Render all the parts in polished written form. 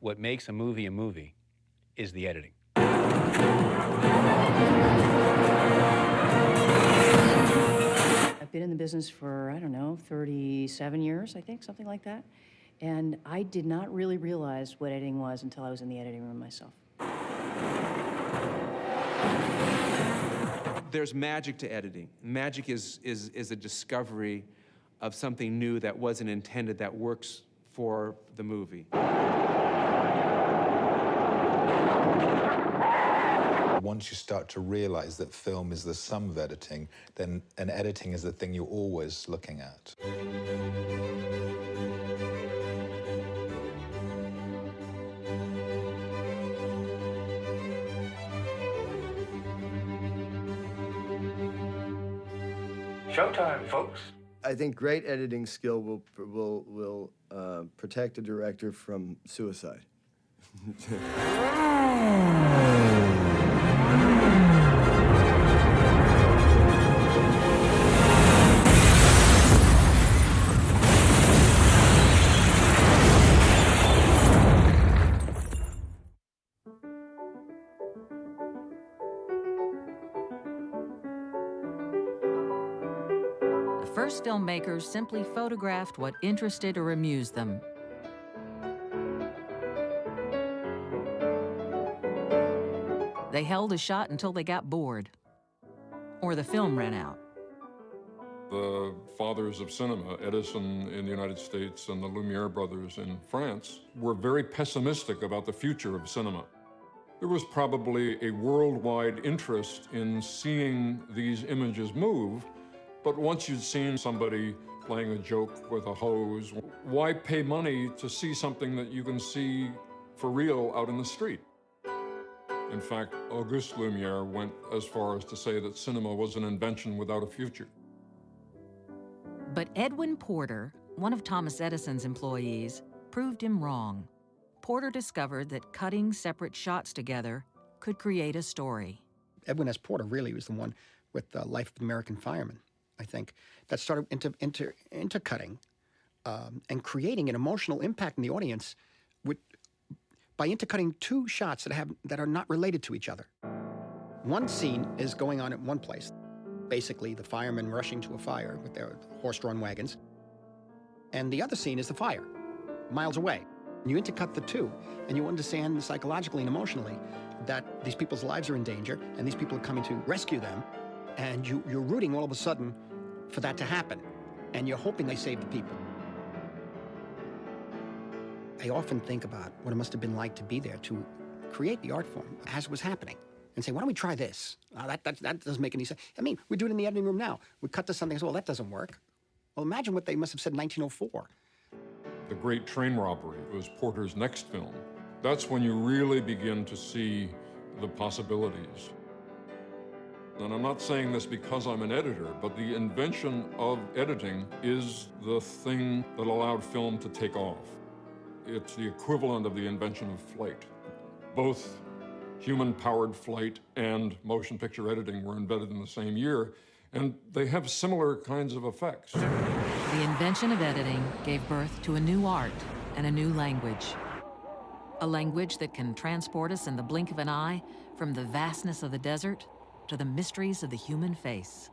What makes a movie is the editing. I've been in the business for, I don't know, 37 years, I think, something like that. And I did not really realize what editing was until I was in the editing room myself. There's magic to editing. Magic is a discovery of something new that wasn't intended, that works for the movie. Once you start to realize that film is the sum of editing, then editing is the thing you're always looking at. Showtime, folks. I think great editing skill will protect a director from suicide. The first filmmakers simply photographed what interested or amused them. They held a shot until they got bored, or the film ran out. The fathers of cinema, Edison in the United States and the Lumiere brothers in France, were very pessimistic about the future of cinema. There was probably a worldwide interest in seeing these images move, but once you'd seen somebody playing a joke with a hose, why pay money to see something that you can see for real out in the street? In fact, Auguste Lumiere went as far as to say that cinema was an invention without a future. But Edwin Porter, one of Thomas Edison's employees, proved him wrong. Porter discovered that cutting separate shots together could create a story. Edwin S. Porter really was the one with the Life of the American Fireman, I think, that started intercutting and creating an emotional impact in the audience by intercutting two shots that are not related to each other. One scene is going on at one place, basically the firemen rushing to a fire with their horse-drawn wagons, and the other scene is the fire, miles away. You intercut the two, and you understand psychologically and emotionally that these people's lives are in danger, and these people are coming to rescue them, and you're rooting all of a sudden for that to happen, and you're hoping they save the people. I often think about what it must have been like to be there to create the art form as it was happening, and say, why don't we try this? That doesn't make any sense. I mean, we do it in the editing room now. We cut to something and say, well, that doesn't work. Well, imagine what they must have said in 1904. The Great Train Robbery was Porter's next film. That's when you really begin to see the possibilities. And I'm not saying this because I'm an editor, but the invention of editing is the thing that allowed film to take off. It's the equivalent of the invention of flight. Both human-powered flight and motion picture editing were invented in the same year, and they have similar kinds of effects. The invention of editing gave birth to a new art and a new language. A language that can transport us in the blink of an eye from the vastness of the desert to the mysteries of the human face.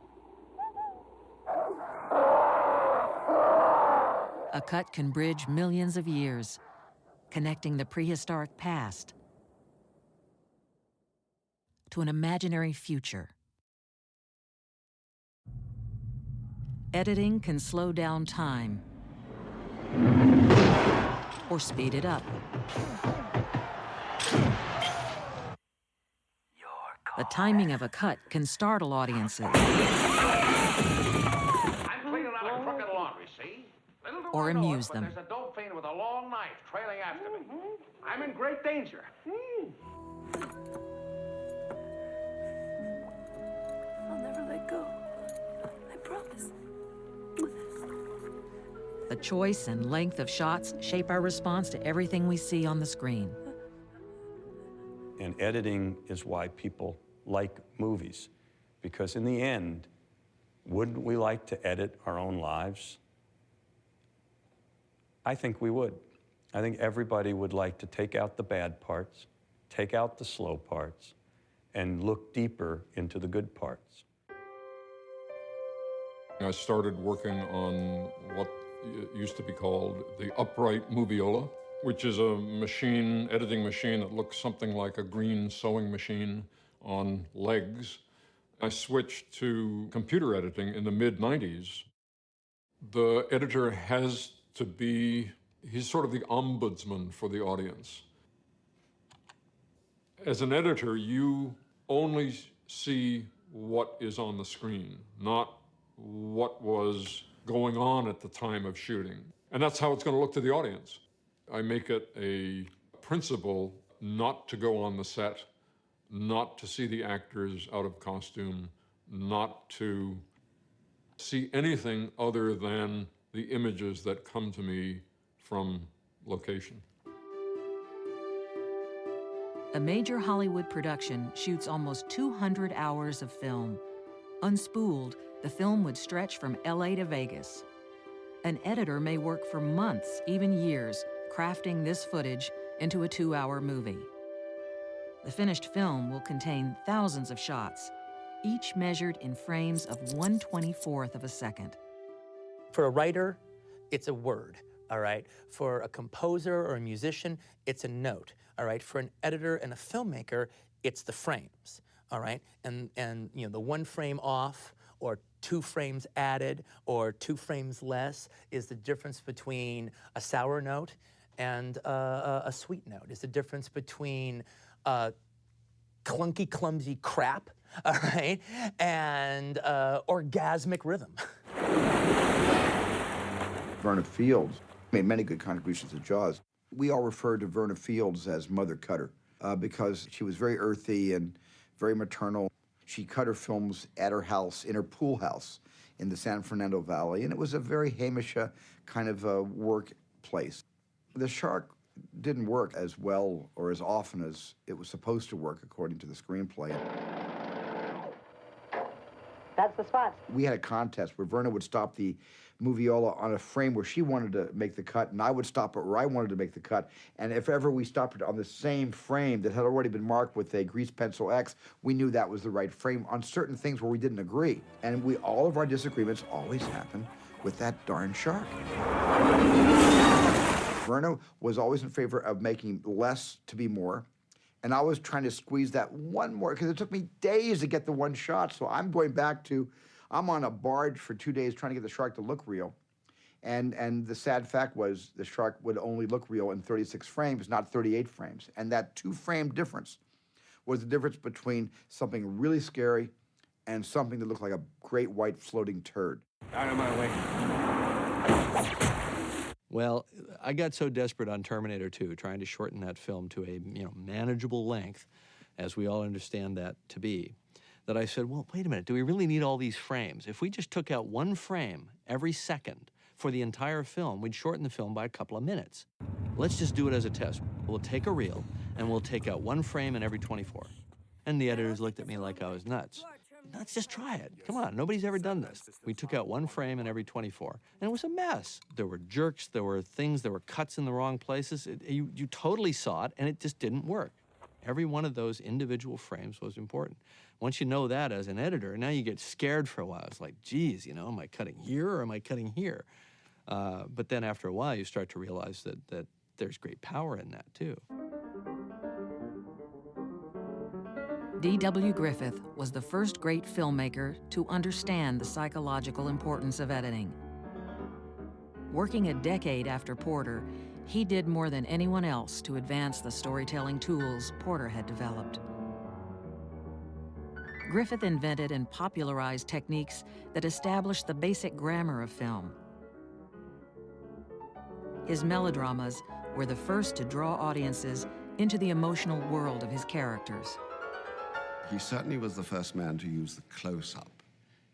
A cut can bridge millions of years, connecting the prehistoric past to an imaginary future. Editing can slow down time or speed it up. the timing of a cut can startle audiences I'm cleaning out a crooked laundry, see? Little do or I know amuse it, but them. there's a dope fiend with a long knife trailing after me. I'm in great danger. I'll never let go. I promise. The choice and length of shots shape our response to everything we see on the screen. And editing is why people like movies, because in the end, wouldn't we like to edit our own lives? I think we would. I think everybody would like to take out the bad parts, take out the slow parts, and look deeper into the good parts. I started working on what used to be called the upright moviola, which is a machine, editing machine that looks something like a green sewing machine on legs. I switched to computer editing in the mid-90s. The editor has to be, he's sort of the ombudsman for the audience. As an editor, you only see what is on the screen, not what was going on at the time of shooting. And that's how it's going to look to the audience. I make it a principle not to go on the set, not to see the actors out of costume, not to see anything other than the images that come to me from location. A major Hollywood production shoots almost 200 hours of film. Unspooled, the film would stretch from LA to Vegas. An editor may work for months, even years, crafting this footage into a 2-hour movie. The finished film will contain thousands of shots, each measured in frames of 1/24th of a second. For a writer, it's a word, all right? For a composer or a musician, it's a note, all right? For an editor and a filmmaker, it's the frames, all right? And you know, the 1 frame off or 2 frames added or 2 frames less is the difference between a sour note and a sweet note. It's the difference between clunky, clumsy crap, all right, and orgasmic rhythm. Verna Fields made many good contributions to Jaws. We all refer to Verna Fields as Mother Cutter because she was very earthy and very maternal. She cut her films at her house, in her pool house in the San Fernando Valley, and it was a very Hamish kind of workplace. The shark didn't work as well or as often as it was supposed to work according to the screenplay. That's the spot. We had a contest where Verna would stop the moviola on a frame where she wanted to make the cut, and I would stop it where I wanted to make the cut. And if ever we stopped it on the same frame that had already been marked with a grease pencil X, we knew that was the right frame on certain things where we didn't agree. And all of our disagreements always happened with that darn shark. Verna was always in favor of making less to be more. And I was trying to squeeze that one more, because it took me days to get the one shot. So I'm going back to, I'm on a barge for 2 days trying to get the shark to look real. And the sad fact was the shark would only look real in 36 frames, not 38 frames. And that 2-frame difference was the difference between something really scary and something that looked like a great white floating turd. Out of my way. Well, I got so desperate on Terminator 2, trying to shorten that film to a manageable length, as we all understand that to be, that I said, well, wait a minute, do we really need all these frames? If we just took out 1 frame every second for the entire film, we'd shorten the film by a couple of minutes. Let's just do it as a test. We'll take a reel, and we'll take out 1 frame in every 24. And the editors looked at me like I was nuts. Let's just try it. Come on, nobody's ever done this. We took out 1 frame in every 24, and it was a mess. There were jerks, there were things, there were cuts in the wrong places. You totally saw it, and it just didn't work. Every one of those individual frames was important. Once you know that as an editor, now you get scared for a while. It's like, geez, am I cutting here or am I cutting here? But then after a while, you start to realize that there's great power in that, too. D.W. Griffith was the first great filmmaker to understand the psychological importance of editing. Working a decade after Porter, he did more than anyone else to advance the storytelling tools Porter had developed. Griffith invented and popularized techniques that established the basic grammar of film. His melodramas were the first to draw audiences into the emotional world of his characters. He certainly was the first man to use the close-up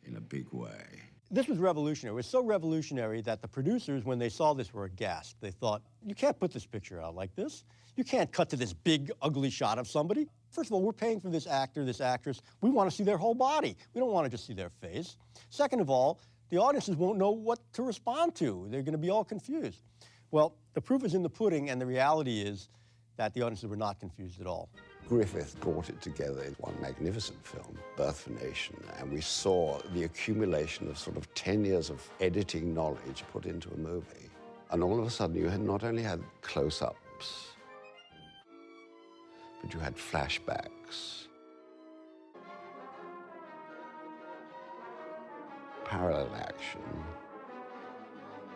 in a big way. This was revolutionary. It was so revolutionary that the producers, when they saw this, were aghast. They thought, you can't put this picture out like this. You can't cut to this big, ugly shot of somebody. First of all, we're paying for this actor, this actress. We want to see their whole body. We don't want to just see their face. Second of all, the audiences won't know what to respond to. They're going to be all confused. Well, the proof is in the pudding, and the reality is that the audiences were not confused at all. Griffith brought it together in one magnificent film, Birth of a Nation, and we saw the accumulation of sort of 10 years of editing knowledge put into a movie. And all of a sudden, you had not only had close-ups, but you had flashbacks, parallel action,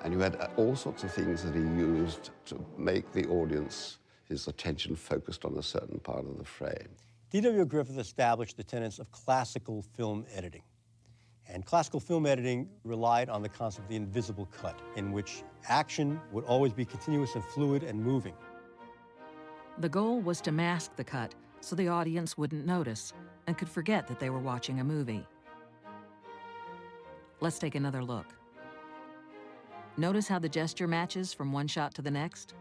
and you had all sorts of things that he used to make the audience, his attention focused on a certain part of the frame. D.W. Griffith established the tenets of classical film editing. And classical film editing relied on the concept of the invisible cut, in which action would always be continuous and fluid and moving. The goal was to mask the cut so the audience wouldn't notice and could forget that they were watching a movie. Let's take another look. Notice how the gesture matches from one shot to the next?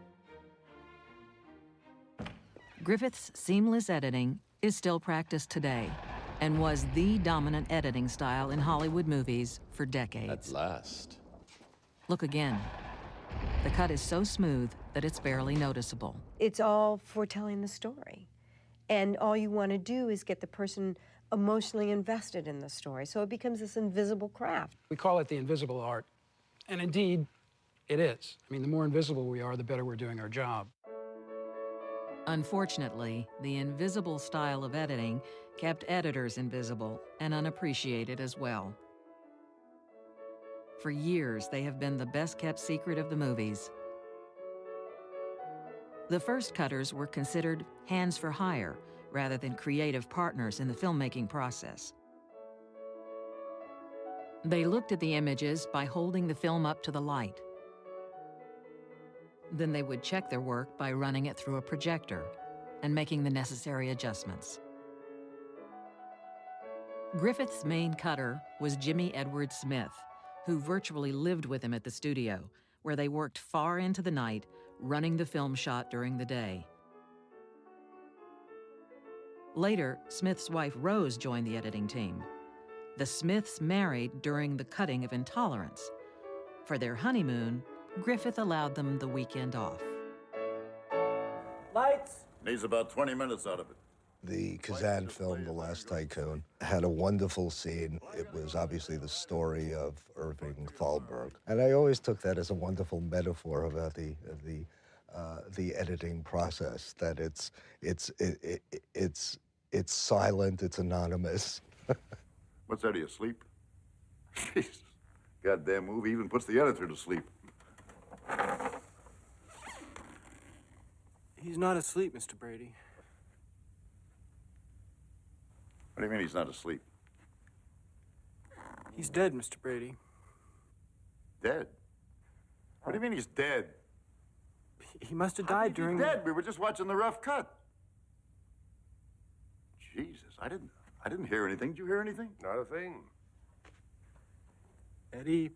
Griffith's seamless editing is still practiced today and was the dominant editing style in Hollywood movies for decades. At last. Look again. The cut is so smooth that it's barely noticeable. It's all foretelling the story. And all you want to do is get the person emotionally invested in the story. So it becomes this invisible craft. We call it the invisible art. And indeed, it is. I mean, the more invisible we are, the better we're doing our job. Unfortunately, the invisible style of editing kept editors invisible and unappreciated as well. For years, they have been the best-kept secret of the movies. The first cutters were considered hands for hire rather than creative partners in the filmmaking process. They looked at the images by holding the film up to the light. Then they would check their work by running it through a projector and making the necessary adjustments. Griffith's main cutter was Jimmy Edward Smith, who virtually lived with him at the studio, where they worked far into the night, running the film shot during the day. Later, Smith's wife Rose joined the editing team. The Smiths married during the cutting of Intolerance. For their honeymoon, Griffith allowed them the weekend off. Lights! Needs about 20 minutes out of it. The Kazan film, The Last Tycoon, had a wonderful scene. It was obviously the story of Irving Thalberg. And I always took that as a wonderful metaphor about the editing process, that it's silent, it's anonymous. What's that, are you asleep? Jesus. Goddamn movie even puts the editor to sleep. He's not asleep, Mr. Brady. What do you mean he's not asleep? He's dead, Mr. Brady. Dead? What do you mean he's dead? He must have died during He's dead. We were just watching the rough cut. Jesus, I didn't hear anything. Did you hear anything? Not a thing. Eddie,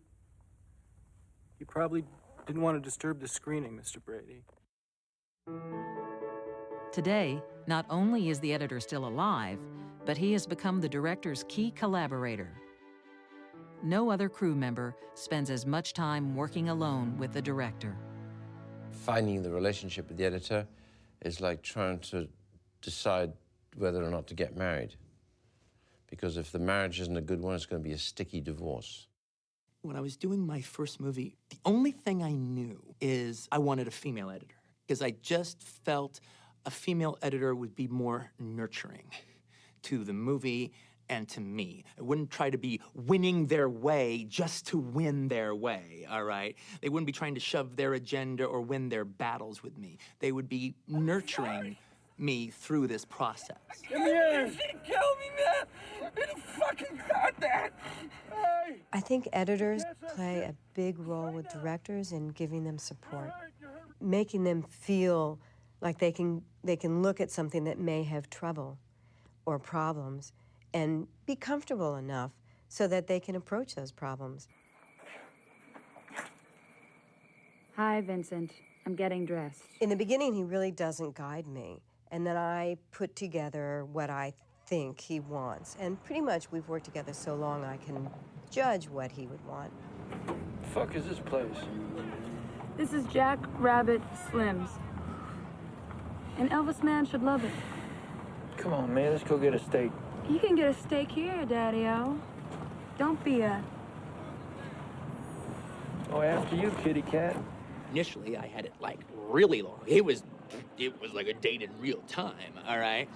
he probably didn't want to disturb the screening, Mr. Brady. Today, not only is the editor still alive, but he has become the director's key collaborator. No other crew member spends as much time working alone with the director. Finding the relationship with the editor is like trying to decide whether or not to get married. Because if the marriage isn't a good one, it's going to be a sticky divorce. When I was doing my first movie, the only thing I knew is I wanted a female editor, because I just felt a female editor would be more nurturing to the movie and to me. I wouldn't try to be winning their way just to win their way, all right? They wouldn't be trying to shove their agenda or win their battles with me. They would be nurturing me through this process. In the air! Kill me, man! I think editors play a big role with directors in giving them support, making them feel like they can look at something that may have trouble or problems and be comfortable enough so that they can approach those problems. Hi, Vincent. I'm getting dressed. In the beginning, he really doesn't guide me, and then I put together what I think he wants. And pretty much we've worked together so long I can judge what he would want. The fuck is this place? This is Jack Rabbit Slim's. An Elvis man should love it. Come on, man, let's go get a steak. You can get a steak here, Daddy-O. Don't be a... Oh, after you, kitty cat. Initially, I had it like really long. It was like a date in real time, all right?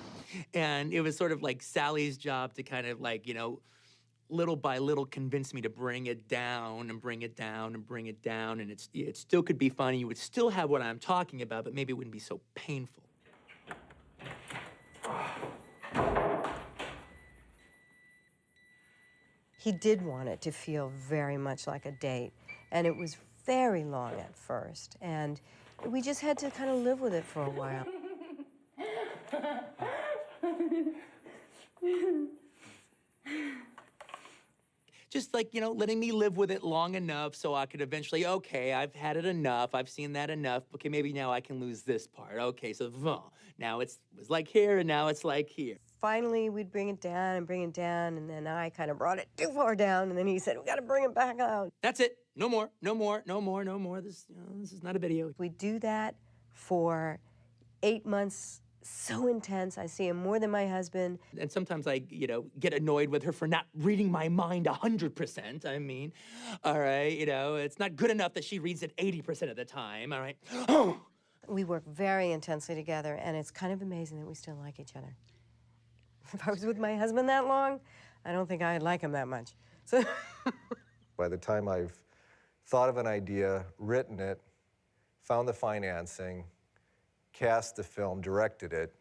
And it was sort of like Sally's job to kind of like, you know, little by little convince me to bring it down and bring it down and bring it down. And it still could be funny. You would still have what I'm talking about, but maybe it wouldn't be so painful. He did want it to feel very much like a date, and it was very long at first, and we just had to kind of live with it for a while. Just like, you know, letting me live with it long enough so I could eventually, okay, I've had it enough, I've seen that enough, okay, maybe now I can lose this part. Okay, so now it was like here, and now it's like here. Finally, we'd bring it down, and then I kind of brought it too far down, and then he said, we gotta bring it back out. That's it. No more, no more, no more, no more. This is not a video. We do that for 8 months, so intense. I see him more than my husband. And sometimes I, you know, get annoyed with her for not reading my mind 100%. I mean, all right, you know, it's not good enough that she reads it 80% of the time, all right? We work very intensely together, and it's kind of amazing that we still like each other. If I was with my husband that long, I don't think I'd like him that much. So by the time I've thought of an idea, written it, found the financing, cast the film, directed it,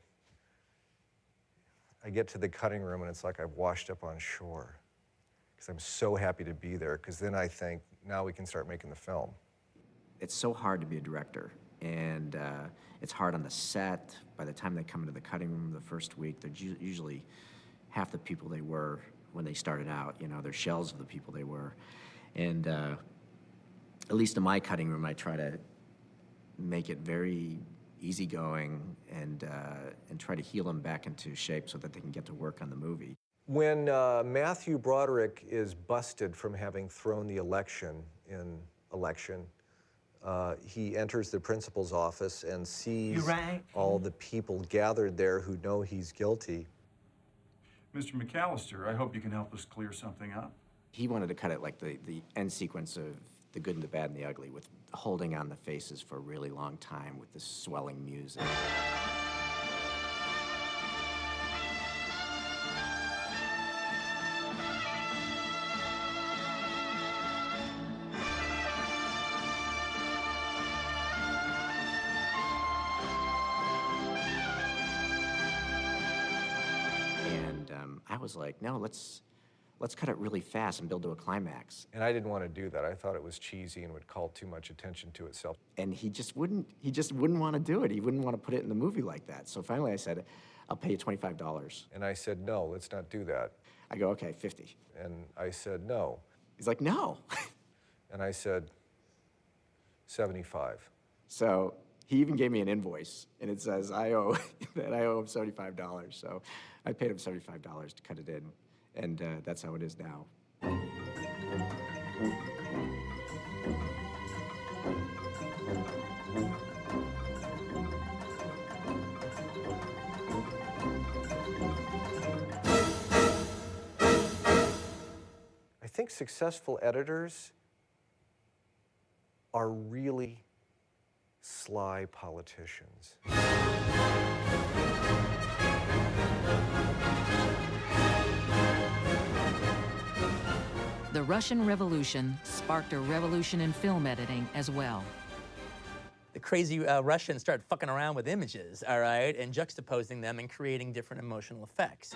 I get to the cutting room and it's like I've washed up on shore. Because I'm so happy to be there, because then I think, now we can start making the film. It's so hard to be a director, and it's hard on the set. By the time they come into the cutting room the first week, they're usually half the people they were when they started out. You know, they're shells of the people they were. And at least in my cutting room, I try to make it very easygoing and try to heal them back into shape so that they can get to work on the movie. When Matthew Broderick is busted from having thrown the election in election, he enters the principal's office and sees all the people gathered there who know he's guilty. Mr. McAllister, I hope you can help us clear something up. He wanted to cut it like the end sequence of The Good and the Bad and the Ugly, with holding on the faces for a really long time with this swelling music. I was like, no, let's cut it really fast and build to a climax. And I didn't want to do that. I thought it was cheesy and would call too much attention to itself. And he just wouldn't want to do it. He wouldn't want to put it in the movie like that. So finally I said, I'll pay you $25. And I said, no, let's not do that. I go, okay, 50. And I said, no. He's like, no. And I said, 75. So he even gave me an invoice, and it says I owe him $75. So I paid him $75 to cut it in, and that's how it is now. I think successful editors are really sly politicians. The Russian Revolution sparked a revolution in film editing as well. The crazy Russians started fucking around with images, all right, and juxtaposing them and creating different emotional effects.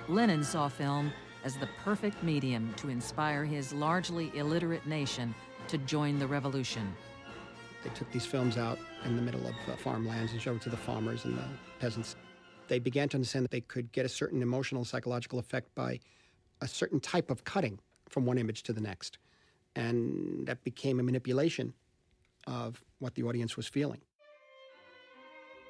Lenin saw film as the perfect medium to inspire his largely illiterate nation to join the revolution. They took these films out in the middle of farmlands and showed it to the farmers and the peasants. They began to understand that they could get a certain emotional, psychological effect by a certain type of cutting from one image to the next. And that became a manipulation of what the audience was feeling.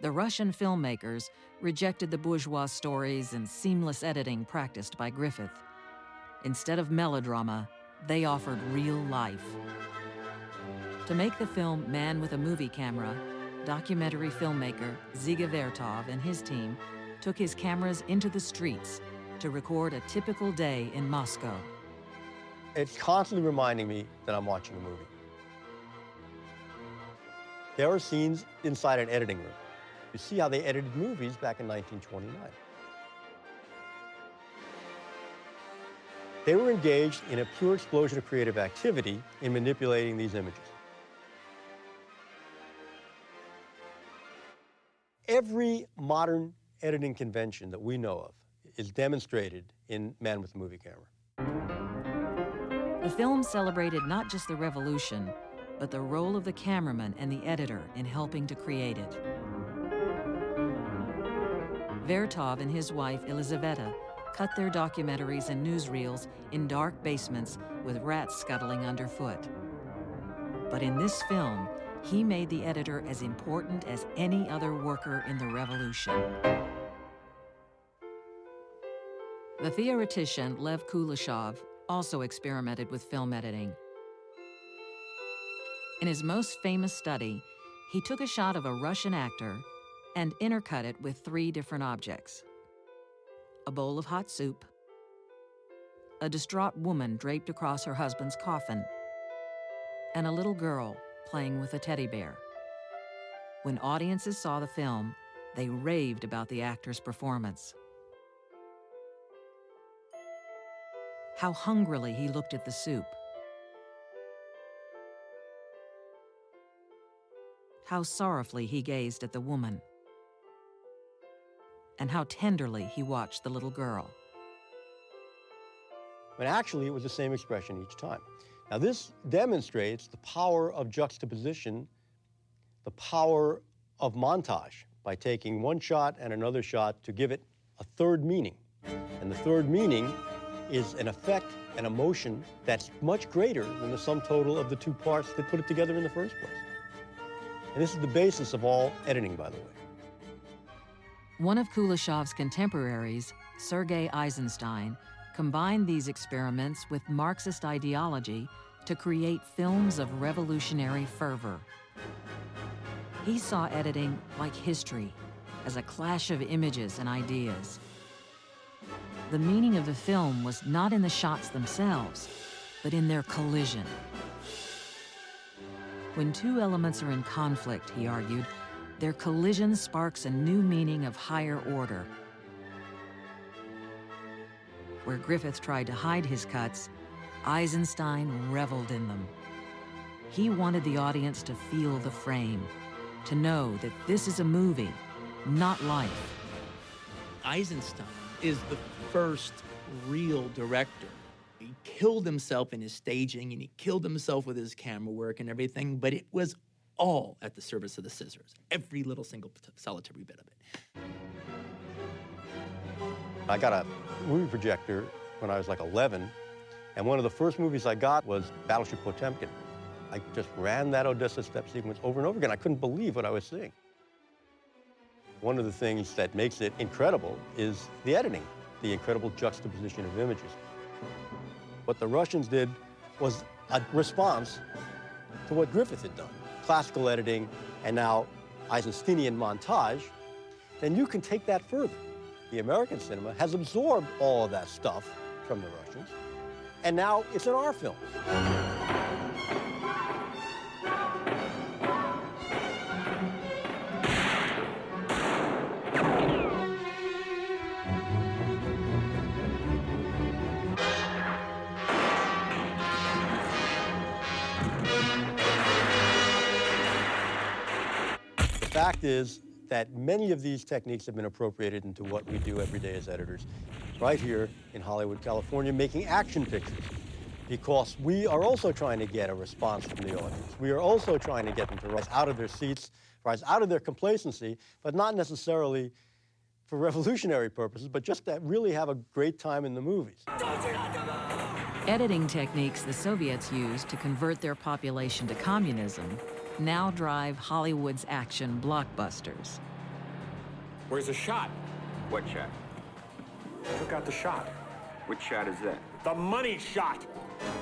The Russian filmmakers rejected the bourgeois stories and seamless editing practiced by Griffith. Instead of melodrama, they offered real life. To make the film Man with a Movie Camera, documentary filmmaker Dziga Vertov and his team took his cameras into the streets to record a typical day in Moscow. It's constantly reminding me that I'm watching a movie. There are scenes inside an editing room. You see how they edited movies back in 1929. They were engaged in a pure explosion of creative activity in manipulating these images. Every modern editing convention that we know of is demonstrated in Man with a Movie Camera. The film celebrated not just the revolution, but the role of the cameraman and the editor in helping to create it. Vertov and his wife, Elizaveta, cut their documentaries and newsreels in dark basements with rats scuttling underfoot. But in this film, he made the editor as important as any other worker in the revolution. The theoretician Lev Kuleshov also experimented with film editing. In his most famous study, he took a shot of a Russian actor and intercut it with 3 different objects: a bowl of hot soup, a distraught woman draped across her husband's coffin, and a little girl playing with a teddy bear. When audiences saw the film, they raved about the actor's performance. How hungrily he looked at the soup. How sorrowfully he gazed at the woman. And how tenderly he watched the little girl. But actually, it was the same expression each time. Now, this demonstrates the power of juxtaposition, the power of montage, by taking one shot and another shot to give it a third meaning. And the third meaning is an effect, an emotion that's much greater than the sum total of the 2 parts that put it together in the first place. And this is the basis of all editing, by the way. One of Kuleshov's contemporaries, Sergei Eisenstein, combined these experiments with Marxist ideology to create films of revolutionary fervor. He saw editing like history, as a clash of images and ideas. The meaning of the film was not in the shots themselves, but in their collision. When 2 elements are in conflict, he argued, their collision sparks a new meaning of higher order. Where Griffith tried to hide his cuts, Eisenstein reveled in them. He wanted the audience to feel the frame, to know that this is a movie, not life. Eisenstein is the first real director. He killed himself in his staging, and he killed himself with his camera work and everything, but it was all at the service of the scissors. Every little single solitary bit of it. I got a movie projector when I was like 11, and one of the first movies I got was Battleship Potemkin. I just ran that Odessa step sequence over and over again. I couldn't believe what I was seeing. One of the things that makes it incredible is the editing, the incredible juxtaposition of images. What the Russians did was a response to what Griffith had done. Classical editing, and now Eisensteinian montage, then you can take that further. The American cinema has absorbed all of that stuff from the Russians, and now it's in our films. The fact is that many of these techniques have been appropriated into what we do every day as editors. right here in Hollywood, California, making action pictures. Because we are also trying to get a response from the audience. We are also trying to get them to rise out of their seats, rise out of their complacency, but not necessarily for revolutionary purposes, but just to really have a great time in the movies. Editing techniques the Soviets used to convert their population to communism now drive Hollywood's action blockbusters. Where's the shot? What shot? Took out the shot. Which shot is that? The money shot.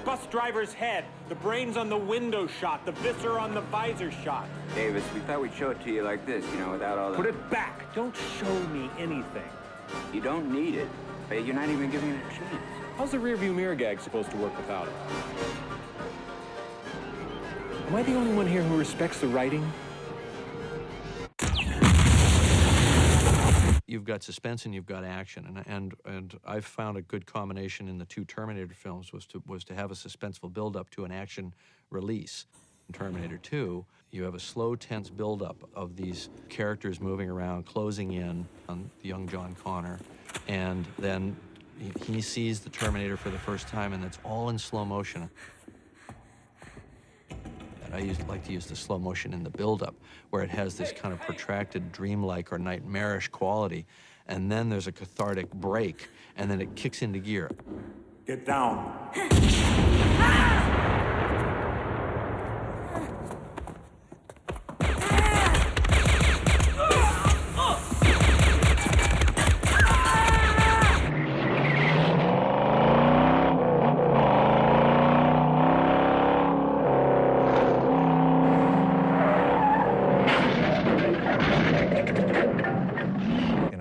Bus driver's head. The brains on the window shot. The viscera on the visor shot. Davis, we thought we'd show it to you like this, you know, without all the... Put it back. Don't show me anything. You don't need it. But you're not even giving it a chance. How's the rearview mirror gag supposed to work without it? Am I the only one here who respects the writing? You've got suspense and you've got action, and I've found a good combination in the two Terminator films was to have a suspenseful build-up to an action release. In Terminator 2, you have a slow, tense build-up of these characters moving around, closing in on the young John Connor, and then he sees the Terminator for the first time, and it's all in slow motion. And I like to use the slow motion in the build-up, where it has this kind of protracted, dreamlike or nightmarish quality, and then there's a cathartic break, and then it kicks into gear. Get down.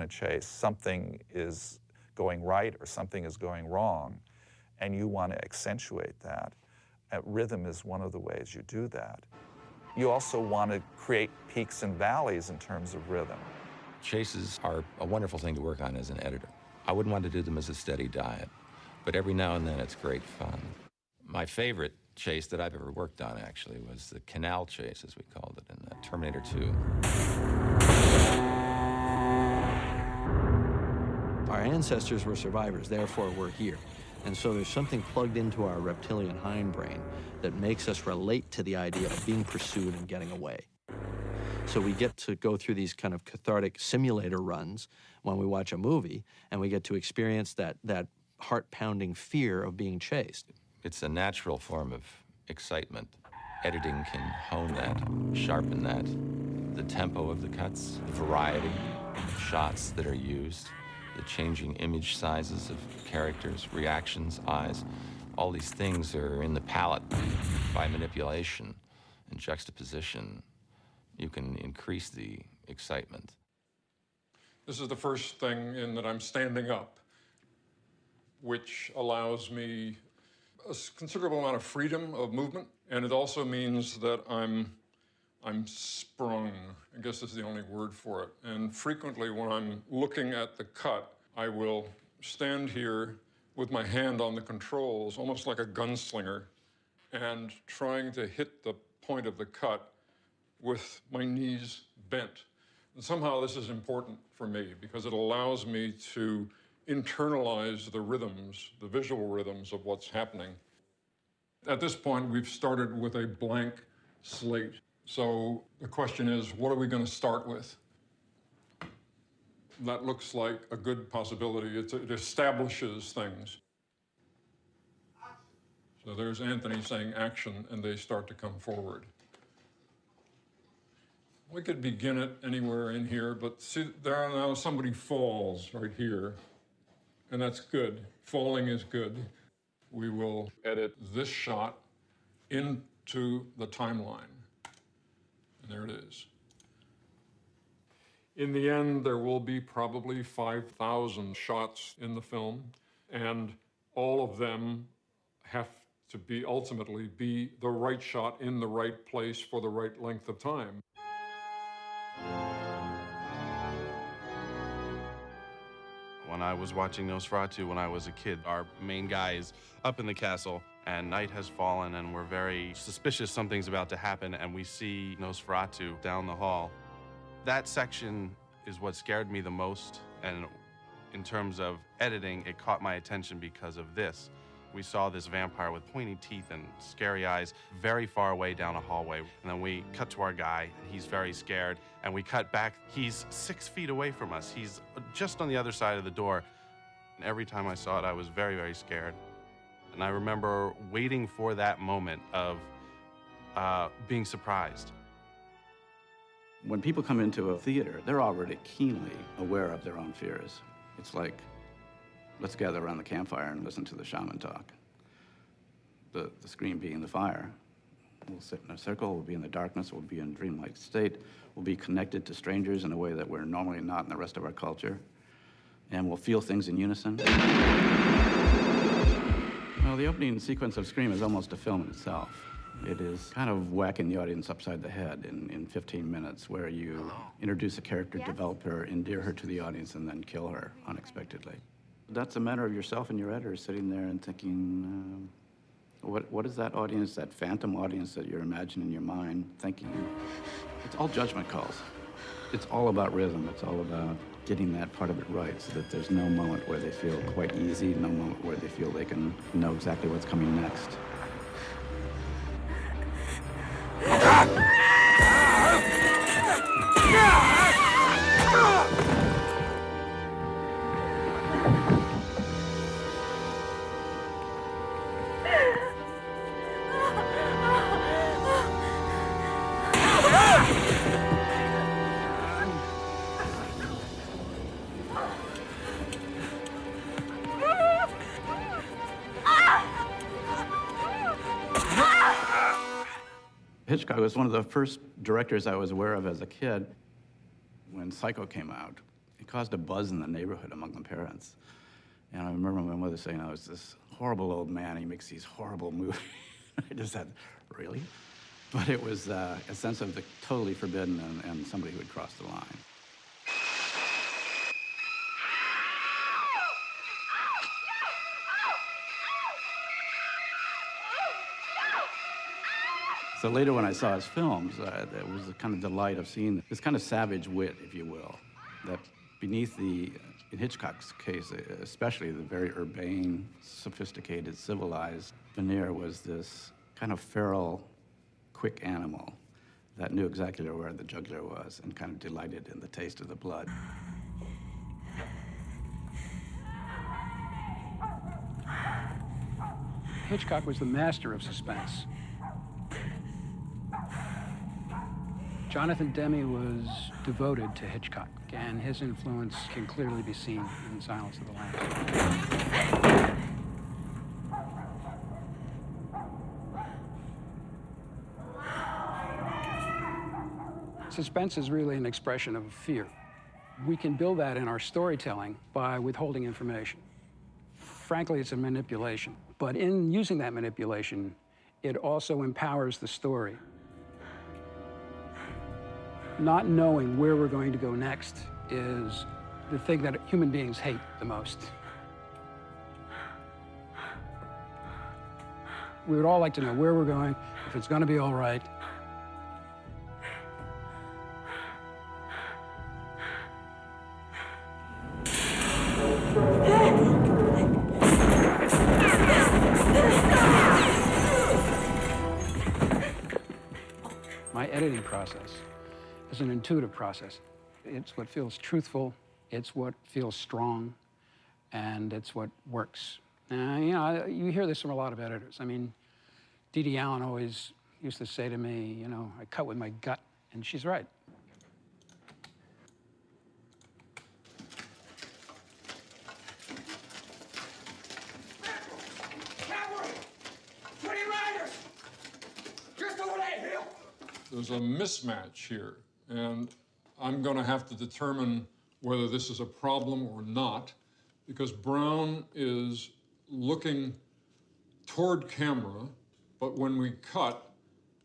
Chase, something is going right or something is going wrong, and you want to accentuate that. Rhythm is one of the ways you do that. You also want to create peaks and valleys in terms of rhythm. Chases are a wonderful thing to work on as an editor. I wouldn't want to do them as a steady diet, but every now and then it's great fun. My favorite chase that I've ever worked on, actually, was the canal chase, as we called it, in Terminator 2. Our ancestors were survivors, therefore we're here. And so there's something plugged into our reptilian hindbrain that makes us relate to the idea of being pursued and getting away. So we get to go through these kind of cathartic simulator runs when we watch a movie, and we get to experience that heart-pounding fear of being chased. It's a natural form of excitement. Editing can hone that, sharpen that. The tempo of the cuts, the variety of shots that are used, the changing image sizes of characters, reactions, eyes, all these things are in the palette. By manipulation and juxtaposition, you can increase the excitement. This is the first thing in that I'm standing up, which allows me a considerable amount of freedom of movement, and it also means that I'm sprung. I guess is the only word for it. And frequently when I'm looking at the cut, I will stand here with my hand on the controls, almost like a gunslinger, and trying to hit the point of the cut with my knees bent. And somehow this is important for me because it allows me to internalize the rhythms, the visual rhythms of what's happening. At this point, we've started with a blank slate. So the question is, what are we going to start with? That looks like a good possibility. It establishes things. So there's Anthony saying action, and they start to come forward. We could begin it anywhere in here, but see, there now somebody falls right here, and that's good. Falling is good. We will edit this shot into the timeline. And there it is. In the end, there will be probably 5,000 shots in the film, and all of them have to be ultimately be the right shot in the right place for the right length of time. When I was watching Nosferatu when I was a kid, our main guy is up in the castle, and night has fallen, and we're very suspicious something's about to happen, and we see Nosferatu down the hall. That section is what scared me the most, and In terms of editing, it caught my attention because of this. We saw this vampire with pointy teeth and scary eyes very far away down a hallway. And then we cut to our guy, and he's very scared. And we cut back, he's 6 feet away from us. He's just on the other side of the door. And every time I saw it, I was very, very scared. And I remember waiting for that moment of being surprised. When people come into a theater, they're already keenly aware of their own fears. It's like, let's gather around the campfire and listen to the shaman talk. The screen being the fire. We'll sit in a circle, we'll be in the darkness, we'll be in a dreamlike state, we'll be connected to strangers in a way that we're normally not in the rest of our culture, and we'll feel things in unison. Well, the opening sequence of Scream is almost a film in itself. It is kind of whacking the audience upside the head in 15 minutes, where you introduce a character, develop her, endear her to the audience, and then kill her unexpectedly. That's a matter of yourself and your editor sitting there and thinking, what is that audience, that phantom audience that you're imagining in your mind thinking? It's all judgment calls. It's all about rhythm. It's all about getting that part of it right so that there's no moment where they feel quite easy, no moment where they feel they can know exactly what's coming next. Hitchcock was one of the first directors I was aware of as a kid. When Psycho came out, it caused a buzz in the neighborhood among the parents. And I remember my mother saying, oh, it's this horrible old man, he makes these horrible movies. I just said, really? But it was a sense of the totally forbidden and somebody who had crossed the line. So later when I saw his films, it was the kind of delight of seeing this kind of savage wit, if you will, that beneath the, in Hitchcock's case, especially the very urbane, sophisticated, civilized veneer was this kind of feral, quick animal that knew exactly where the jugular was and kind of delighted in the taste of the blood. Hitchcock was the master of suspense. Jonathan Demme was devoted to Hitchcock, and his influence can clearly be seen in Silence of the Lambs. Suspense is really an expression of fear. We can build that in our storytelling by withholding information. Frankly, it's a manipulation. But in using that manipulation, it also empowers the story. Not knowing where we're going to go next is the thing that human beings hate the most. We would all like to know where we're going, if it's going to be all right. My editing process is an intuitive process. It's what feels truthful, it's what feels strong, and it's what works. You hear this from a lot of editors. I mean, Dee Dee Allen always used to say to me, I cut with my gut, and she's right. There's a mismatch here, and I'm going to have to determine whether this is a problem or not, because Brown is looking toward camera, but when we cut,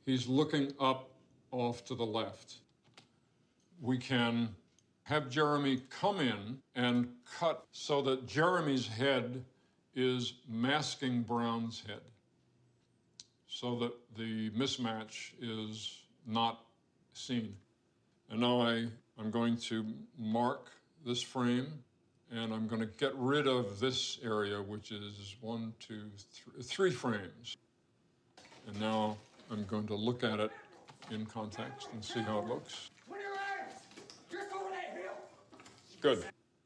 he's looking up off to the left. We can have Jeremy come in and cut so that Jeremy's head is masking Brown's head, so that the mismatch is not seen. And now I'm going to mark this frame And I'm going to get rid of this area, which is 1, 2, 3 frames. And now I'm going to look at it in context and see how it looks. Good.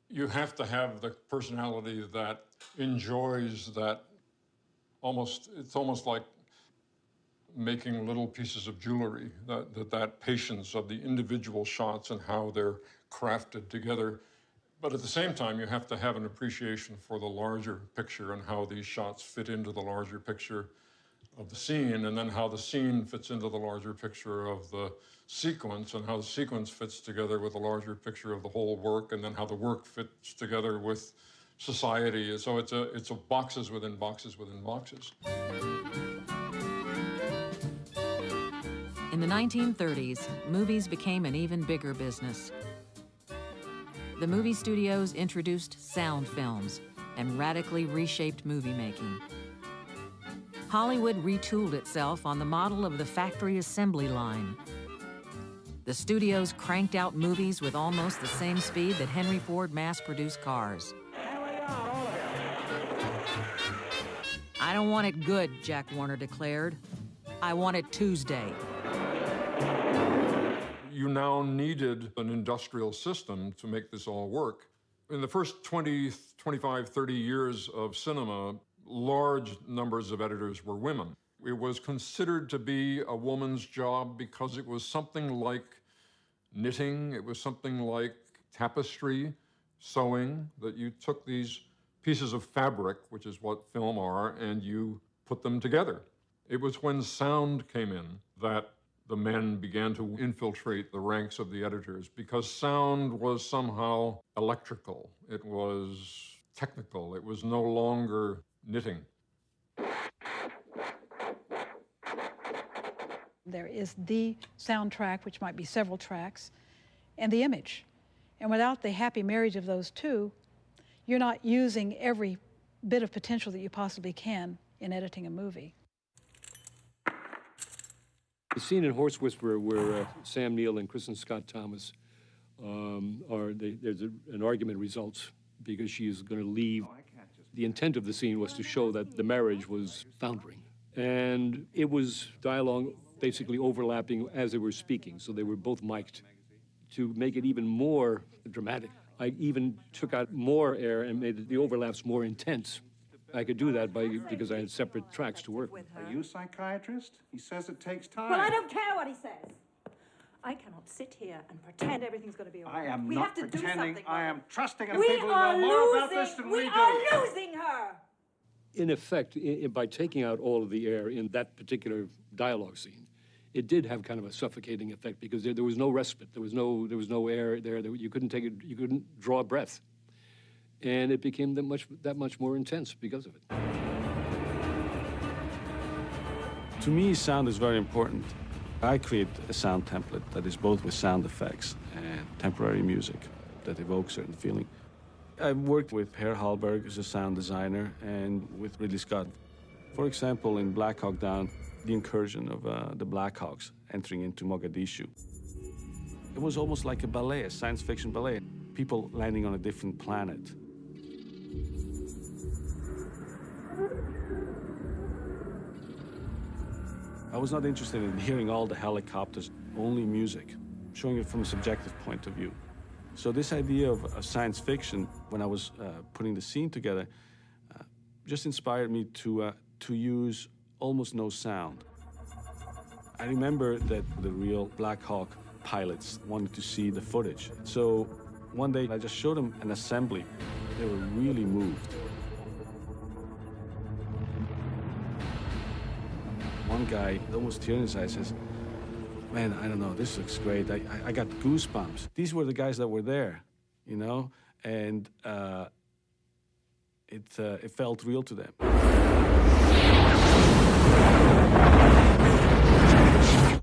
You have to have the personality that enjoys that it's almost like making little pieces of jewelry, that patience of the individual shots and how they're crafted together. But at the same time, you have to have an appreciation for the larger picture and how these shots fit into the larger picture of the scene, and then how the scene fits into the larger picture of the sequence, and how the sequence fits together with the larger picture of the whole work, and then how the work fits together with society. So it's a boxes within boxes within boxes. In the 1930s, movies became an even bigger business. The movie studios introduced sound films and radically reshaped movie making. Hollywood retooled itself on the model of the factory assembly line. The studios cranked out movies with almost the same speed that Henry Ford mass-produced cars. I don't want it good, Jack Warner declared. I want it Tuesday. You now needed an industrial system to make this all work. In the first 20, 25, 30 years of cinema, large numbers of editors were women. It was considered to be a woman's job because it was something like knitting, it was something like tapestry, sewing, that you took these pieces of fabric, which is what film are, and you put them together. It was when sound came in that the men began to infiltrate the ranks of the editors, because sound was somehow electrical. It was technical. It was no longer knitting. There is the soundtrack, which might be several tracks, and the image. And without the happy marriage of those two, you're not using every bit of potential that you possibly can in editing a movie. The scene in Horse Whisperer where Sam Neill and Kristen Scott Thomas there's an argument results because she is going to leave. The intent of the scene was to show that the marriage was foundering. And it was dialogue basically overlapping as they were speaking, so they were both mic'd. To make it even more dramatic, I even took out more air and made the overlaps more intense. I could do that because I had separate tracks to work with. Are you a psychiatrist? He says it takes time. Well, I don't care what he says. I cannot sit here and pretend everything's going to be all right. I am we not have to pretending. do something. I am trusting in we people who are know more losing, about this than we do. We are losing her. In effect, by taking out all of the air in that particular dialogue scene, it did have kind of a suffocating effect because there was no respite. There was no air there. You couldn't take it. You couldn't draw a breath, and it became that much more intense because of it. To me, sound is very important. I create a sound template that is both with sound effects and temporary music that evoke certain feeling. I've worked with Per Hallberg as a sound designer and with Ridley Scott. For example, in Black Hawk Down, the incursion of the Black Hawks entering into Mogadishu. It was almost like a ballet, a science fiction ballet. People landing on a different planet. I was not interested in hearing all the helicopters, only music, showing it from a subjective point of view. So this idea of science fiction, when I was putting the scene together, just inspired me to use almost no sound. I remember that the real Black Hawk pilots wanted to see the footage. So one day I just showed them an assembly. They were really moved. One guy, almost tear in his eyes, says, "Man, I don't know, this looks great. I got goosebumps." These were the guys that were there, you know, and it felt real to them.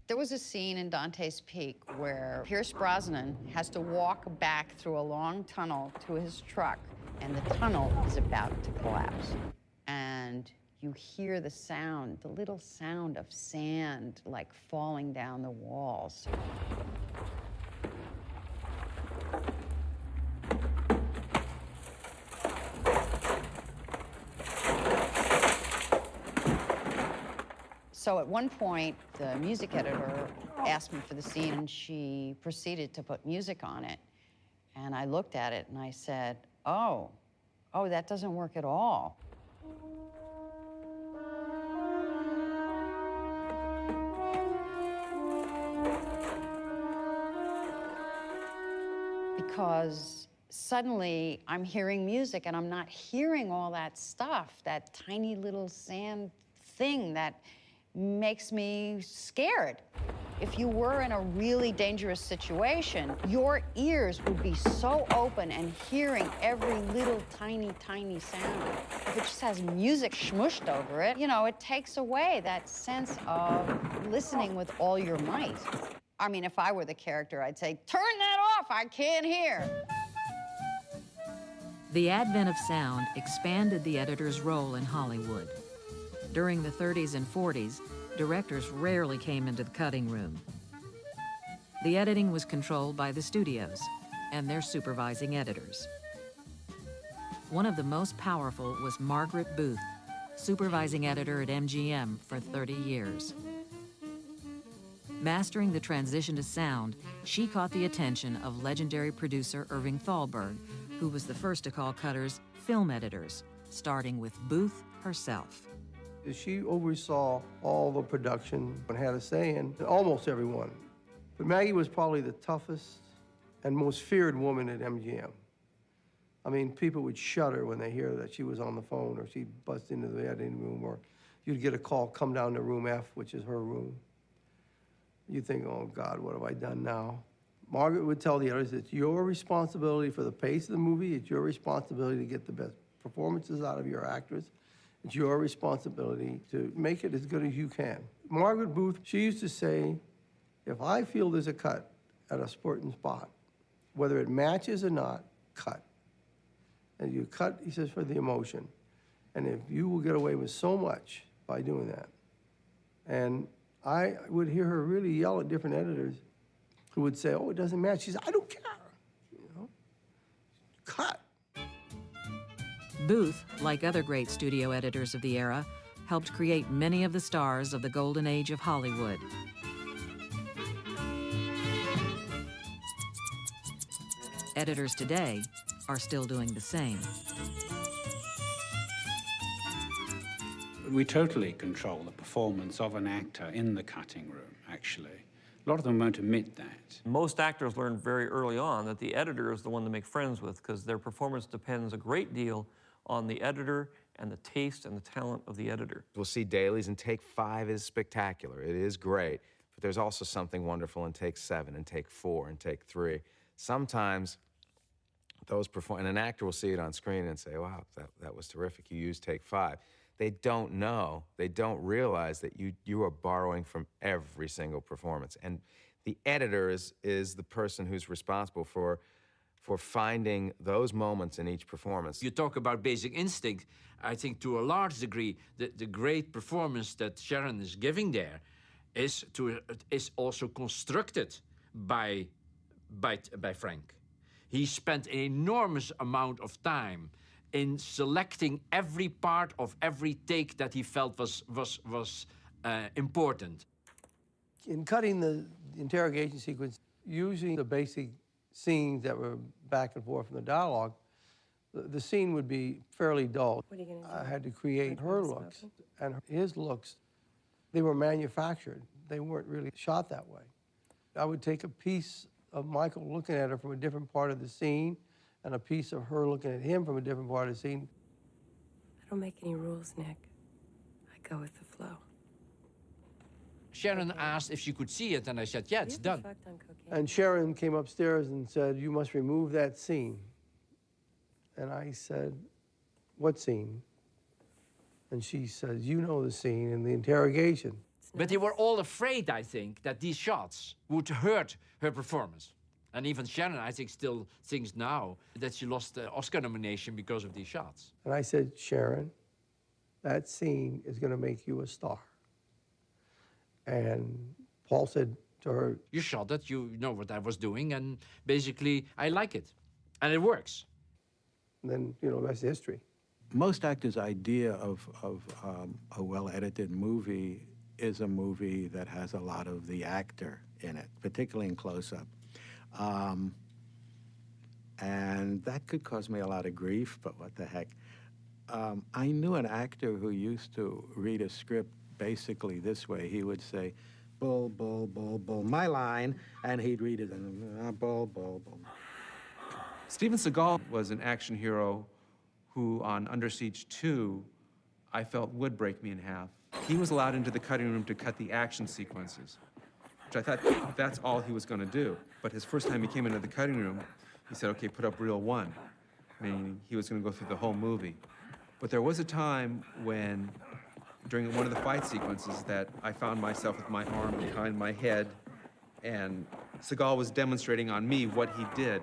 There was a scene in Dante's Peak where Pierce Brosnan has to walk back through a long tunnel to his truck, and the tunnel is about to collapse. And you hear the sound, the little sound of sand, like falling down the walls. So at one point, the music editor asked me for the scene, and she proceeded to put music on it. And I looked at it, and I said, oh, that doesn't work at all. Because suddenly I'm hearing music and I'm not hearing all that stuff, that tiny little sand thing that makes me scared. If you were in a really dangerous situation, your ears would be so open and hearing every little tiny, tiny sound. If it just has music smushed over it, you know, it takes away that sense of listening with all your might. I mean, if I were the character, I'd say, turn that off, I can't hear. The advent of sound expanded the editor's role in Hollywood. During the 30s and 40s, directors rarely came into the cutting room. The editing was controlled by the studios and their supervising editors. One of the most powerful was Margaret Booth, supervising editor at MGM for 30 years. Mastering the transition to sound, she caught the attention of legendary producer Irving Thalberg, who was the first to call cutters film editors, starting with Booth herself. She oversaw all the production and had a say in almost everyone. But Maggie was probably the toughest and most feared woman at MGM. I mean, people would shudder when they hear that she was on the phone, or she'd bust into the editing room, or you'd get a call, come down to room F, which is her room. You think, oh God, what have I done now? Margaret would tell the editors, it's your responsibility for the pace of the movie, it's your responsibility to get the best performances out of your actors, it's your responsibility to make it as good as you can. Margaret Booth, she used to say, if I feel there's a cut at a sporting spot, whether it matches or not, cut. And you cut, he says, for the emotion. And if you will get away with so much by doing that. And I would hear her really yell at different editors who would say, oh, it doesn't match. She said, I don't care, you know, cut. Booth, like other great studio editors of the era, helped create many of the stars of the golden age of Hollywood. Editors today are still doing the same. We totally control the performance of an actor in the cutting room, actually. A lot of them won't admit that. Most actors learn very early on that the editor is the one to make friends with, because their performance depends a great deal on the editor and the taste and the talent of the editor. We'll see dailies, and take 5 is spectacular. It is great, but there's also something wonderful in take 7 and take 4 and take 3. Sometimes those and an actor will see it on screen and say, wow, that was terrific, you used take 5. They don't know, they don't realize that you are borrowing from every single performance. And the editor is the person who's responsible for finding those moments in each performance. You talk about Basic Instinct. I think to a large degree the great performance that Sharon is giving there is also constructed by Frank. He spent an enormous amount of time in selecting every part of every take that he felt was important. In cutting the interrogation sequence, using the basic scenes that were back and forth from the dialogue, the scene would be fairly dull. What are you gonna do? I had to create her looks and his looks. They were manufactured. They weren't really shot that way. I would take a piece of Michael looking at her from a different part of the scene and a piece of her looking at him from a different part of the scene. I don't make any rules, Nick. I go with the flow. Sharon asked if she could see it, and I said, yeah, it's done. And Sharon came upstairs and said, you must remove that scene. And I said, what scene? And she said, you know the scene in the interrogation. But they were all afraid, I think, that these shots would hurt her performance. And even Sharon, I think, still thinks now that she lost the Oscar nomination because of these shots. And I said, Sharon, that scene is going to make you a star. And Paul said to her, you shot it, you know what I was doing, and basically, I like it. And it works. And then, you know, that's history. Most actors' idea of a well-edited movie is a movie that has a lot of the actor in it, particularly in close-up. And that could cause me a lot of grief, but what the heck. I knew an actor who used to read a script basically this way. He would say, bull, bull, bull, bull, my line, and he'd read it, and bull, bull, bull. Steven Seagal was an action hero who, on Under Siege 2, I felt would break me in half. He was allowed into the cutting room to cut the action sequences, which I thought that's all he was going to do. But his first time he came into the cutting room, he said, okay, put up reel 1, meaning he was going to go through the whole movie. But there was a time when, during one of the fight sequences, that I found myself with my arm behind my head, and Seagal was demonstrating on me what he did.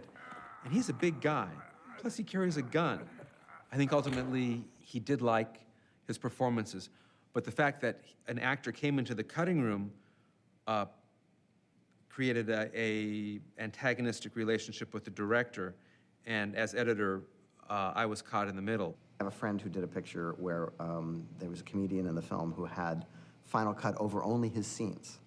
And he's a big guy, plus he carries a gun. I think ultimately he did like his performances, but the fact that an actor came into the cutting room created a antagonistic relationship with the director, and as editor, I was caught in the middle. I have a friend who did a picture where there was a comedian in the film who had Final Cut over only his scenes.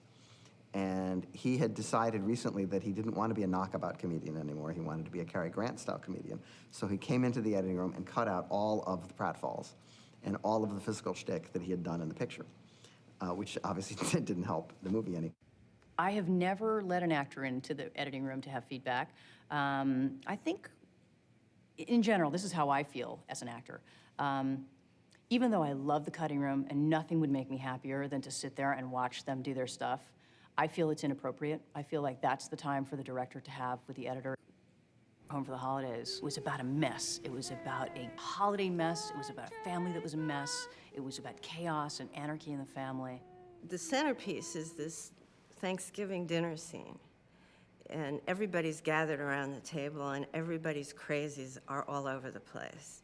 And he had decided recently that he didn't want to be a knockabout comedian anymore. He wanted to be a Cary Grant-style comedian. So he came into the editing room and cut out all of the pratfalls and all of the physical shtick that he had done in the picture, which obviously didn't help the movie any. I have never let an actor into the editing room to have feedback. I think, in general, this is how I feel as an actor. Even though I love the cutting room and nothing would make me happier than to sit there and watch them do their stuff, I feel it's inappropriate. I feel like that's the time for the director to have with the editor. Home for the Holidays was about a mess. It was about a holiday mess. It was about a family that was a mess. It was about chaos and anarchy in the family. The centerpiece is this Thanksgiving dinner scene. And everybody's gathered around the table, and everybody's crazies are all over the place.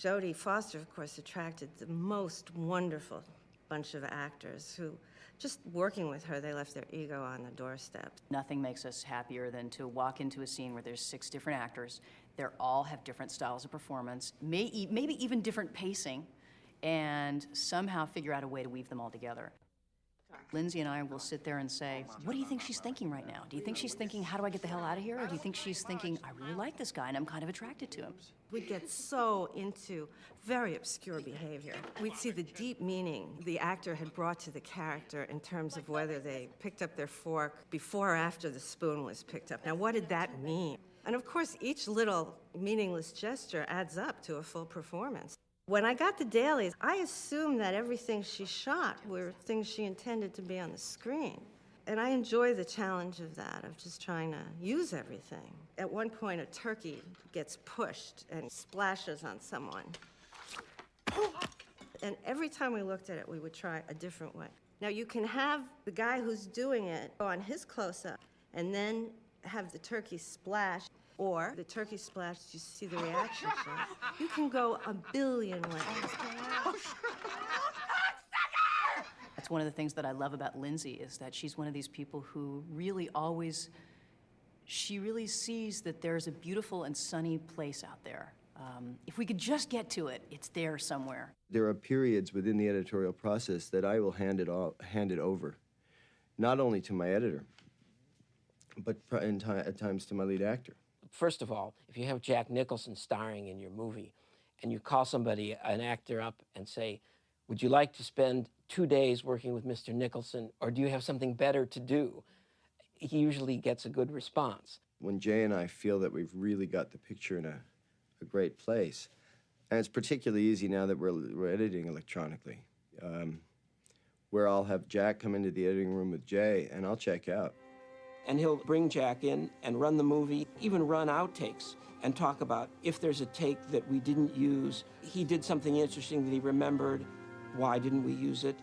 Jodie Foster, of course, attracted the most wonderful bunch of actors who, just working with her, they left their ego on the doorstep. Nothing makes us happier than to walk into a scene where there's 6 different actors. They all have different styles of performance, maybe even different pacing, and somehow figure out a way to weave them all together. Lindsay and I will sit there and say, what do you think she's thinking right now? Do you think she's thinking, how do I get the hell out of here? Or do you think she's thinking, I really like this guy and I'm kind of attracted to him? We'd get so into very obscure behavior. We'd see the deep meaning the actor had brought to the character in terms of whether they picked up their fork before or after the spoon was picked up. Now, what did that mean? And of course, each little meaningless gesture adds up to a full performance. When I got the dailies, I assumed that everything she shot were things she intended to be on the screen. And I enjoy the challenge of that, of just trying to use everything. At one point, a turkey gets pushed and splashes on someone. And every time we looked at it, we would try a different way. Now, you can have the guy who's doing it go on his close-up and then have the turkey splash, or the turkey splash, you see the reaction shot. You can go a billion ways. That's one of the things that I love about Lindsay, is that she's one of these people who really always, she really sees that there's a beautiful and sunny place out there. If we could just get to it, it's there somewhere. There are periods within the editorial process that I will hand it over, not only to my editor, but at times to my lead actor. First of all, if you have Jack Nicholson starring in your movie and you call somebody, an actor, up and say, would you like to spend 2 days working with Mr. Nicholson, or do you have something better to do? He usually gets a good response. When Jay and I feel that we've really got the picture in a great place, and it's particularly easy now that we're editing electronically, where I'll have Jack come into the editing room with Jay and I'll check out. And he'll bring Jack in and run the movie, even run outtakes, and talk about if there's a take that we didn't use, he did something interesting that he remembered, why didn't we use it?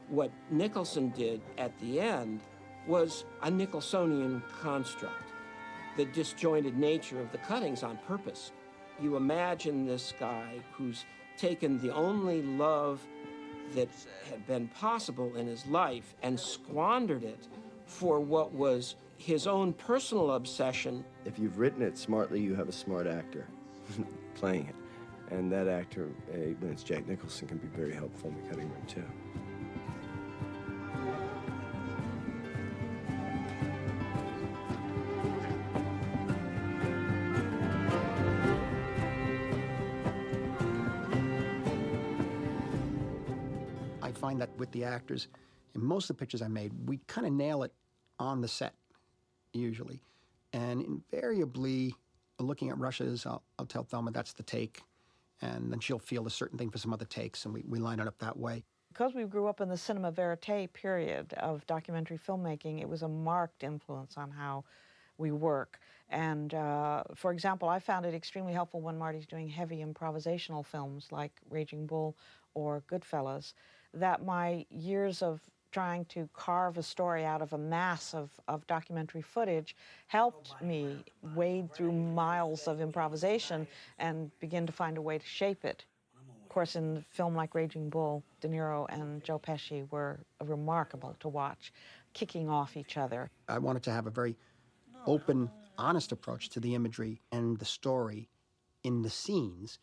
What Nicholson did at the end was a Nicholsonian construct, the disjointed nature of the cuttings on purpose. You imagine this guy who's taken the only love that had been possible in his life and squandered it for what was his own personal obsession. If you've written it smartly, you have a smart actor playing it. And that actor, when it's Jack Nicholson, can be very helpful in the cutting room, too. I find that with the actors, in most of the pictures I made, we kind of nail it on the set, usually. And invariably, looking at rushes, I'll tell Thelma that's the take, and then she'll feel a certain thing for some other takes, and we line it up that way. Because we grew up in the cinema verite period of documentary filmmaking, it was a marked influence on how we work. And for example, I found it extremely helpful when Marty's doing heavy improvisational films like Raging Bull or Goodfellas, that my years of trying to carve a story out of a mass of documentary footage helped me wade through miles of improvisation and begin to find a way to shape it. Of course, in a film like Raging Bull, De Niro and Joe Pesci were remarkable to watch, kicking off each other. I wanted to have a very open, honest approach to the imagery and the story in the scenes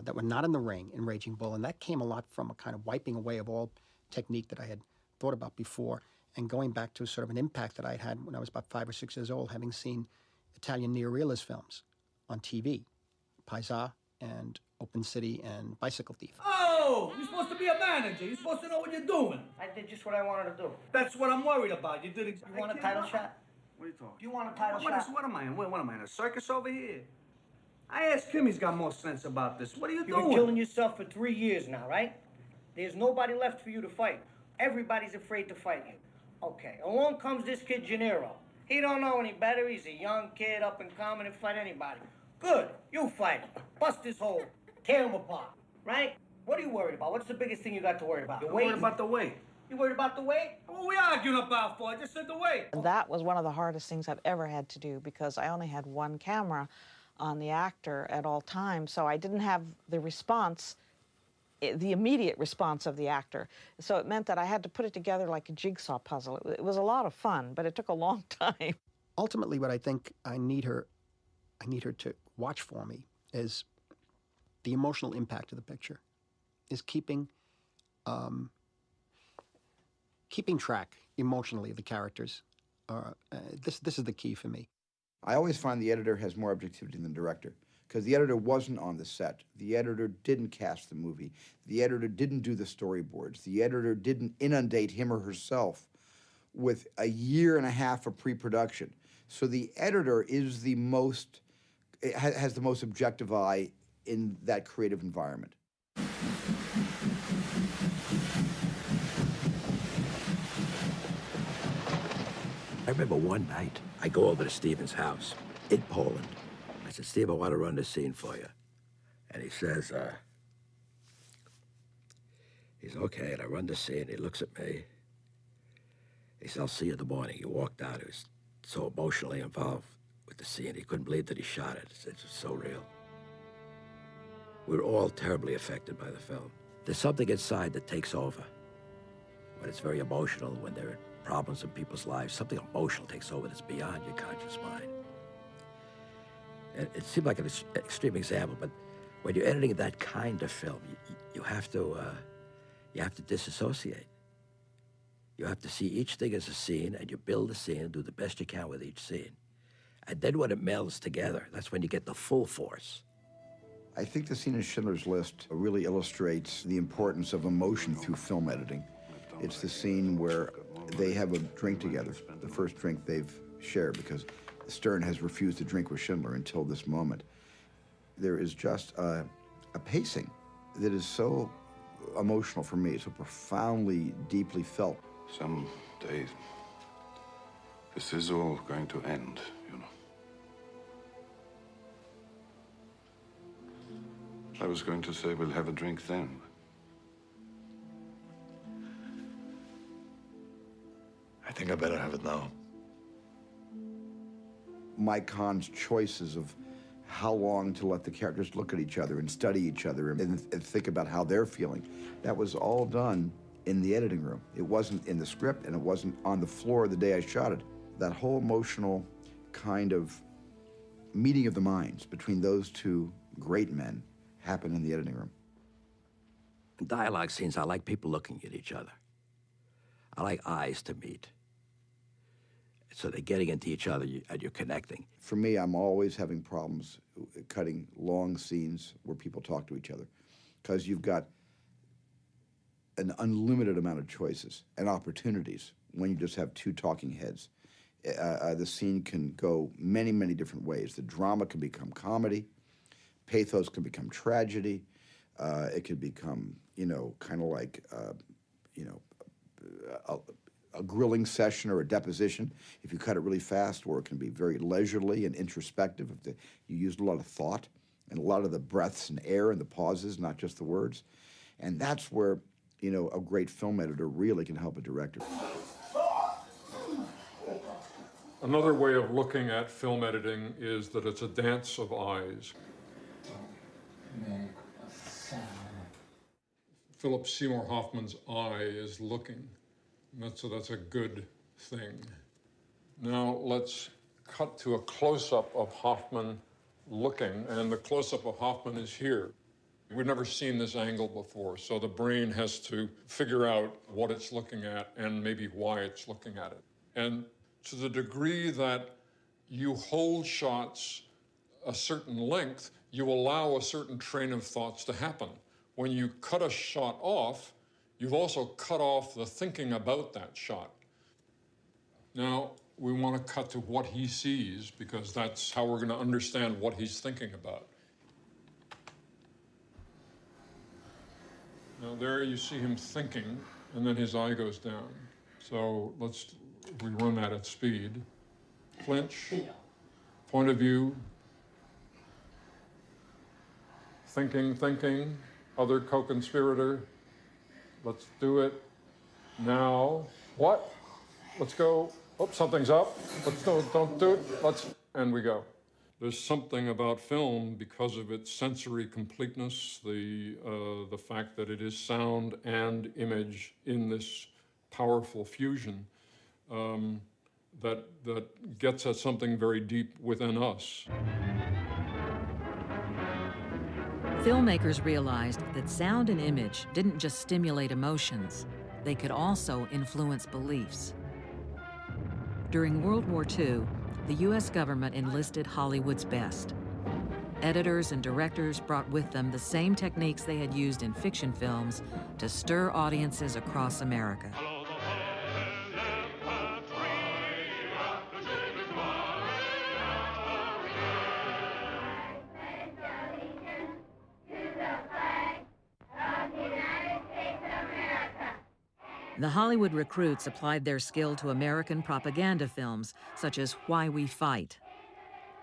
that were not in the ring in Raging Bull, and that came a lot from a kind of wiping away of all technique that I had thought about before, and going back to sort of an impact that I'd had when I was about 5 or 6 years old, having seen Italian neorealist films on TV, Paisa and Open City and Bicycle Thief. Oh, you're supposed to be a manager. You're supposed to know what you're doing. I did just what I wanted to do. That's what I'm worried about. You did You want a title shot? What are you talking? You want a title What shot? am I in? What am I in, a circus over here? I asked him, he's got more sense about this. What are you You've doing? been killing yourself for 3 years now, right? There's nobody left for you to fight. Everybody's afraid to fight you. Okay, along comes this kid Gennaro. He don't know any better. He's a young kid, up and coming, and fight anybody. Good, you fight him. Bust his hole. Tear him apart, right? What are you worried about? What's the biggest thing you got to worry about? I'm worried about the weight. You worried about the weight? What are we arguing about for? I just said the weight. And that was one of the hardest things I've ever had to do because I only had one camera on the actor at all times, so I didn't have the response, the immediate response of the actor. So it meant that I had to put it together like a jigsaw puzzle. It was a lot of fun, but it took a long time. Ultimately, what I think I need her to watch for me is the emotional impact of the picture, is keeping track emotionally of the characters. This is the key for me. I always find the editor has more objectivity than the director, because the editor wasn't on the set. The editor didn't cast the movie. The editor didn't do the storyboards. The editor didn't inundate him or herself with a year and a half of pre-production. So the editor is the most, has the most objective eye in that creative environment. I remember one night, I go over to Steven's house in Poland. I said, Steve, I want to run this scene for you. And he says, okay, and I run the scene. He looks at me. He says, I'll see you in the morning. He walked out. He was so emotionally involved with the scene. He couldn't believe that he shot it. It was so real. We were all terribly affected by the film. There's something inside that takes over. When it's very emotional, when there are problems in people's lives, something emotional takes over that's beyond your conscious mind. And it seemed like an extreme example, but when you're editing that kind of film, you have to disassociate. You have to see each thing as a scene, and you build the scene and do the best you can with each scene. And then when it melds together, that's when you get the full force. I think the scene in Schindler's List really illustrates the importance of emotion through film editing. It's the scene where they have a drink together, the first drink they've shared, because Stern has refused to drink with Schindler until this moment. There is just a pacing that is so emotional for me, so profoundly, deeply felt. Someday, this is all going to end, you know. I was going to say we'll have a drink then. I think I better have it now. Mike Kahn's choices of how long to let the characters look at each other and study each other and think about how they're feeling, that was all done in the editing room. It wasn't in the script, and it wasn't on the floor the day I shot it. That whole emotional kind of meeting of the minds between those two great men happened in the editing room. In dialogue scenes, I like people looking at each other. I like eyes to meet. So they're getting into each other and you're connecting. For me, I'm always having problems cutting long scenes where people talk to each other, because you've got an unlimited amount of choices and opportunities when you just have two talking heads. The scene can go many, many different ways. The drama can become comedy. Pathos can become tragedy. It could become, kind of like, a grilling session or a deposition if you cut it really fast, or it can be very leisurely and introspective if you used a lot of thought and a lot of the breaths and air and the pauses, not just the words. And that's where, a great film editor really can help a director. Another way of looking at film editing is that it's a dance of eyes. Philip Seymour Hoffman's eye is looking. So that's a good thing. Now let's cut to a close-up of Hoffman looking, and the close-up of Hoffman is here. We've never seen this angle before, so the brain has to figure out what it's looking at and maybe why it's looking at it. And to the degree that you hold shots a certain length, you allow a certain train of thoughts to happen. When you cut a shot off, you've also cut off the thinking about that shot. Now, we want to cut to what he sees, because that's how we're going to understand what he's thinking about. Now, there you see him thinking, and then his eye goes down. So we run that at speed. Flinch, point of view, thinking, other co-conspirator. Let's do it now. What? Let's go. Oh, something's up. Don't do it. And we go. There's something about film, because of its sensory completeness, the fact that it is sound and image in this powerful fusion, that gets at something very deep within us. Filmmakers realized that sound and image didn't just stimulate emotions, they could also influence beliefs. During World War II, the U.S. government enlisted Hollywood's best. Editors and directors brought with them the same techniques they had used in fiction films to stir audiences across America. The Hollywood recruits applied their skill to American propaganda films, such as Why We Fight.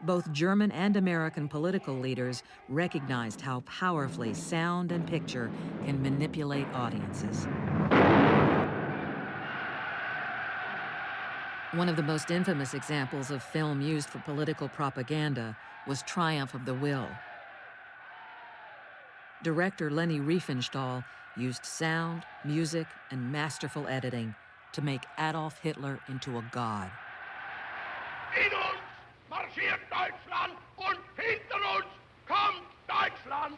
Both German and American political leaders recognized how powerfully sound and picture can manipulate audiences. One of the most infamous examples of film used for political propaganda was Triumph of the Will. Director Leni Riefenstahl used sound, music, and masterful editing to make Adolf Hitler into a god. In uns marschiert Deutschland und hinter uns kommt Deutschland!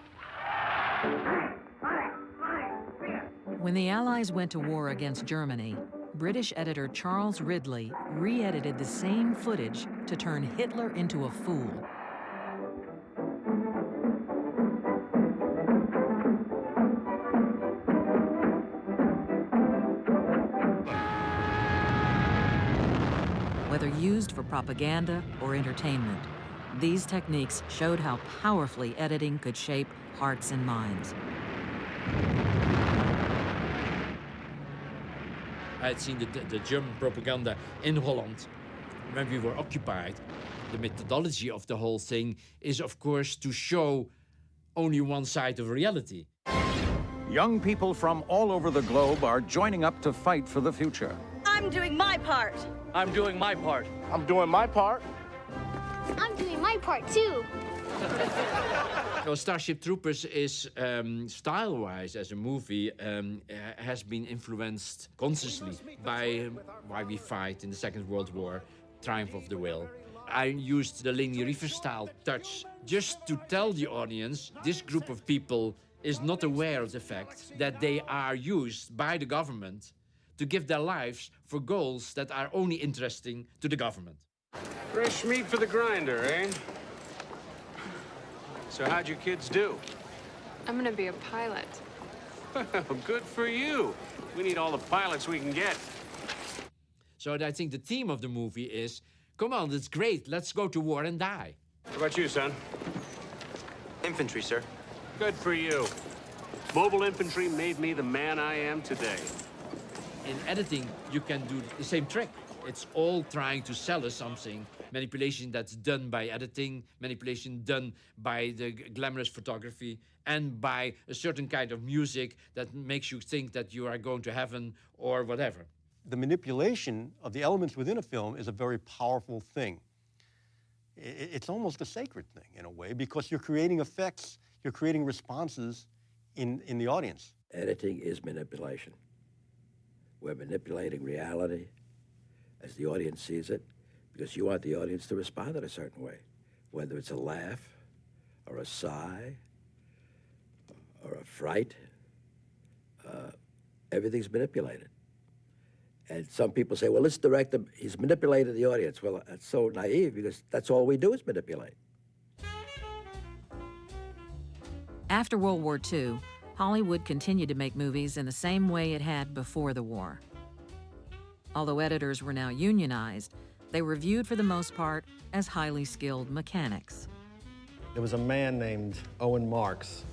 When the Allies went to war against Germany, British editor Charles Ridley re-edited the same footage to turn Hitler into a fool. Whether used for propaganda or entertainment, these techniques showed how powerfully editing could shape hearts and minds. I had seen the German propaganda in Holland when we were occupied. The methodology of the whole thing is, of course, to show only one side of reality. Young people from all over the globe are joining up to fight for the future. I'm doing my part. I'm doing my part. I'm doing my part. I'm doing my part, too. So Starship Troopers is, style-wise, as a movie, has been influenced consciously by Why We Fight in the Second World War, Triumph of the Will. I used the Leni Riefenstahl touch just to tell the audience this group of people is not aware of the fact that they are used by the government to give their lives for goals that are only interesting to the government. Fresh meat for the grinder, eh? So how'd your kids do? I'm gonna be a pilot. Good for you. We need all the pilots we can get. So I think the theme of the movie is, come on, that's great. Let's go to war and die. What about you, son? Infantry, sir. Good for you. Mobile infantry made me the man I am today. In editing, you can do the same trick. It's all trying to sell us something. Manipulation that's done by editing, manipulation done by the glamorous photography, and by a certain kind of music that makes you think that you are going to heaven or whatever. The manipulation of the elements within a film is a very powerful thing. It's almost a sacred thing in a way, because you're creating effects, you're creating responses in the audience. Editing is manipulation. We're manipulating reality as the audience sees it, because you want the audience to respond in a certain way, whether it's a laugh or a sigh or a fright. Everything's manipulated. And some people say, well, this director, he's manipulated the audience. Well, that's so naive, because that's all we do is manipulate. After World War II, Hollywood continued to make movies in the same way it had before the war. Although editors were now unionized, they were viewed for the most part as highly skilled mechanics. There was a man named Owen Marks.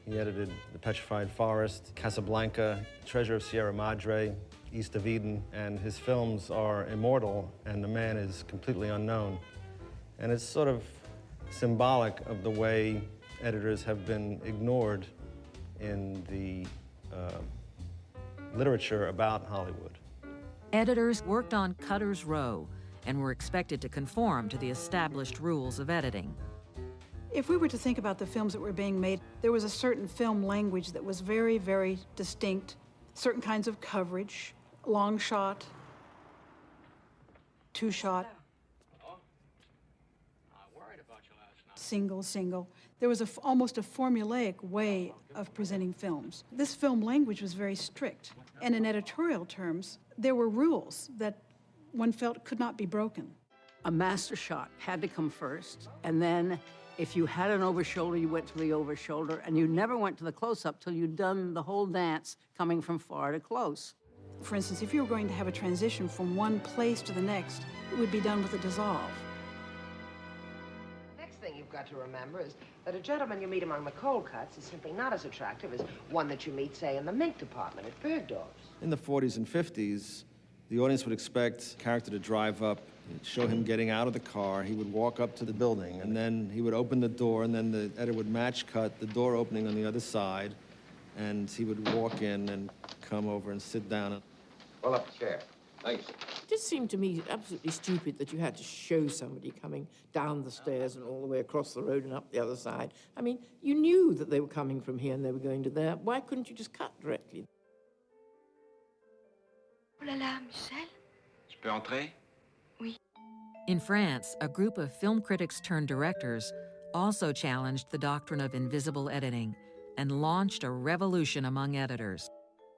He edited The Petrified Forest, Casablanca, Treasure of Sierra Madre, East of Eden, and his films are immortal, and the man is completely unknown. And it's sort of symbolic of the way editors have been ignored in the literature about Hollywood. Editors worked on cutter's row and were expected to conform to the established rules of editing. If we were to think about the films that were being made, there was a certain film language that was very, very distinct. Certain kinds of coverage, long shot, two shot, single, single. There was almost a formulaic way of presenting films. This film language was very strict. And in editorial terms, there were rules that one felt could not be broken. A master shot had to come first, and then if you had an overshoulder, you went to the overshoulder, and you never went to the close-up till you'd done the whole dance coming from far to close. For instance, if you were going to have a transition from one place to the next, it would be done with a dissolve. Next thing you've got to remember is that a gentleman you meet among the cold cuts is simply not as attractive as one that you meet, say, in the mink department at Bergdorf's. In the 40s and 50s, the audience would expect a character to drive up, show him getting out of the car, he would walk up to the building, and then he would open the door, and then the editor would match cut the door opening on the other side, and he would walk in and come over and sit down. Pull up a chair. Thanks. It just seemed to me absolutely stupid that you had to show somebody coming down the stairs and all the way across the road and up the other side. I mean, you knew that they were coming from here and they were going to there. Why couldn't you just cut directly? Oh là là, Michel? Je peux entrer? Oui. In France, a group of film critics turned directors also challenged the doctrine of invisible editing and launched a revolution among editors.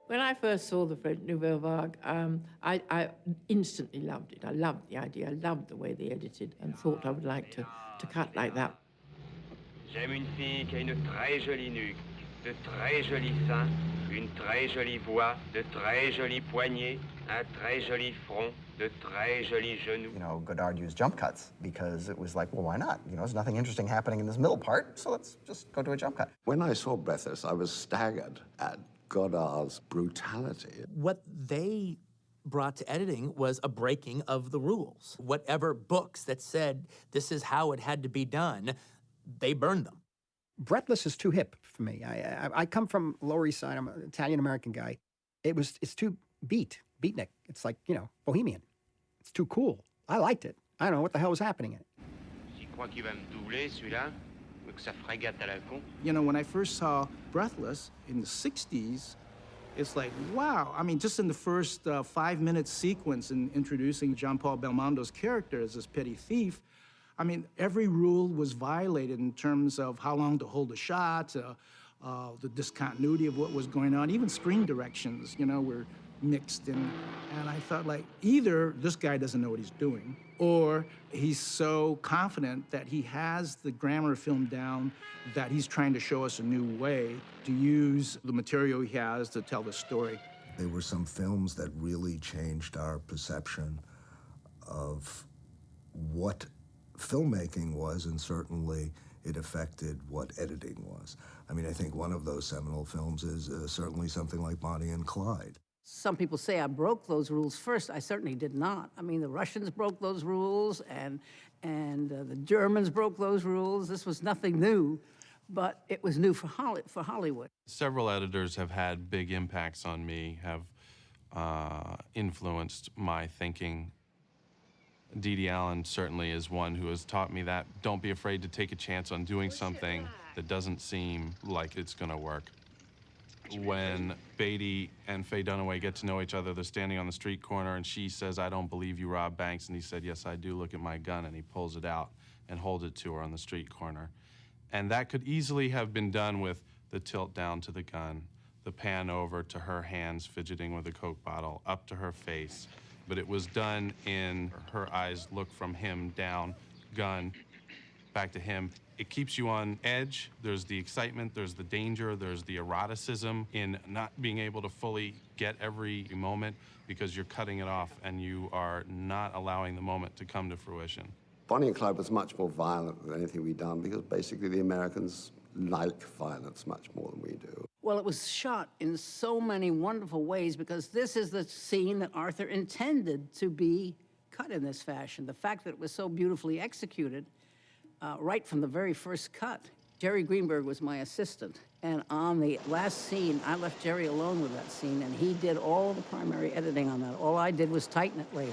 When I first saw the French Nouvelle Vague, I instantly loved it. I loved the idea. I loved the way they edited and thought I would like to cut like that. J'aime une fille qui a une très jolie nuque, de très jolis seins, une très jolie voix, de très jolis poignets, un très joli front, de très jolis genoux. You know, Godard used jump cuts because it was like, well, why not? You know, there's nothing interesting happening in this middle part, so let's just go to a jump cut. When I saw Breathless, I was staggered at Godard's brutality. What they brought to editing was a breaking of the rules. Whatever books that said this is how it had to be done, they burned them. Breathless is too hip for me. I come from Lower East Side. I'm an Italian-American guy. It's too beatnik. It's like, you know, bohemian. It's too cool. I liked it. I don't know what the hell was happening in it. Tu crois qu'il va me doubler, celui-là? Ou que ça frégate à la con? You know, when I first saw Breathless in the 60s, it's like, wow. I mean, just in the first 5-minute sequence in introducing Jean-Paul Belmondo's character as this petty thief, I mean, every rule was violated in terms of how long to hold a shot, the discontinuity of what was going on, even screen directions, you know, were mixed in. And I thought, like, either this guy doesn't know what he's doing, or he's so confident that he has the grammar of film down that he's trying to show us a new way to use the material he has to tell the story. There were some films that really changed our perception of what filmmaking was, and certainly it affected what editing was. I mean, I think one of those seminal films is certainly something like Bonnie and Clyde. Some people say I broke those rules first. I certainly did not. I mean, the Russians broke those rules, and the Germans broke those rules. This was nothing new, but it was new for Hollywood. Several editors have had big impacts on me, have influenced my thinking. Dede Allen certainly is one who has taught me that don't be afraid to take a chance on doing something that doesn't seem like it's going to work. When Beatty and Faye Dunaway get to know each other, they're standing on the street corner, and she says, "I don't believe you robbed banks." And he said, "Yes, I do. Look at my gun." And he pulls it out and holds it to her on the street corner. And that could easily have been done with the tilt down to the gun, the pan over to her hands fidgeting with a Coke bottle, up to her face. But it was done in her eyes look from him down, gun, back to him. It keeps you on edge. There's the excitement, there's the danger, there's the eroticism in not being able to fully get every moment because you're cutting it off and you are not allowing the moment to come to fruition. Bonnie and Clyde was much more violent than anything we'd done because basically the Americans like violence much more than we do. Well, it was shot in so many wonderful ways because this is the scene that Arthur intended to be cut in this fashion. The fact that it was so beautifully executed right from the very first cut. Jerry Greenberg was my assistant, and on the last scene, I left Jerry alone with that scene, and he did all the primary editing on that. All I did was tighten it later.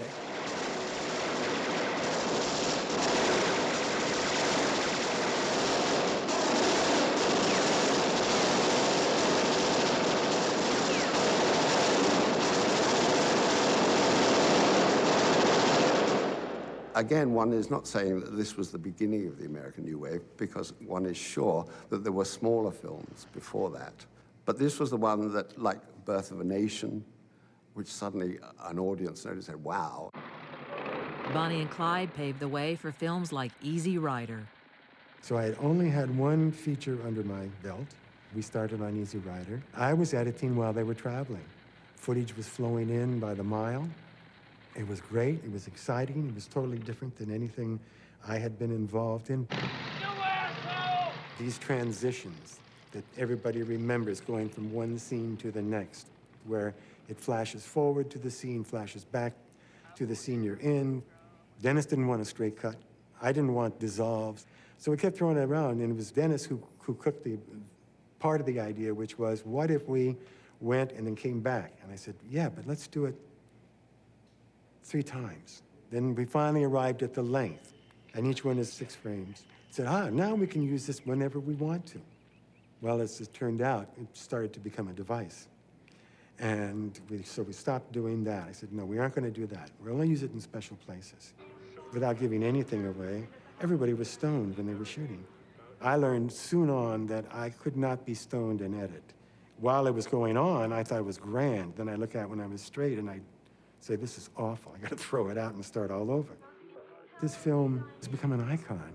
Again, one is not saying that this was the beginning of the American New Wave, because one is sure that there were smaller films before that. But this was the one that, like Birth of a Nation, which suddenly an audience noticed and said, wow. Bonnie and Clyde paved the way for films like Easy Rider. So I had only had one feature under my belt. We started on Easy Rider. I was editing while they were traveling. Footage was flowing in by the mile. It was great, it was exciting, it was totally different than anything I had been involved in. These transitions that everybody remembers going from one scene to the next, where it flashes forward to the scene, flashes back to the scene you're in. Dennis didn't want a straight cut. I didn't want dissolves. So we kept throwing it around, and it was Dennis who cooked the part of the idea, which was, what if we went and then came back? And I said, yeah, but let's do it 3 times. Then we finally arrived at the length, and each one is 6 frames. Said, now we can use this whenever we want to. Well, as it turned out, it started to become a device. And so we stopped doing that. I said, no, we aren't going to do that. We'll only use it in special places. Without giving anything away, everybody was stoned when they were shooting. I learned soon on that I could not be stoned and edit. While it was going on, I thought it was grand. Then I look at it when I was straight, and I say, this is awful. I got to throw it out and start all over. This film has become an icon.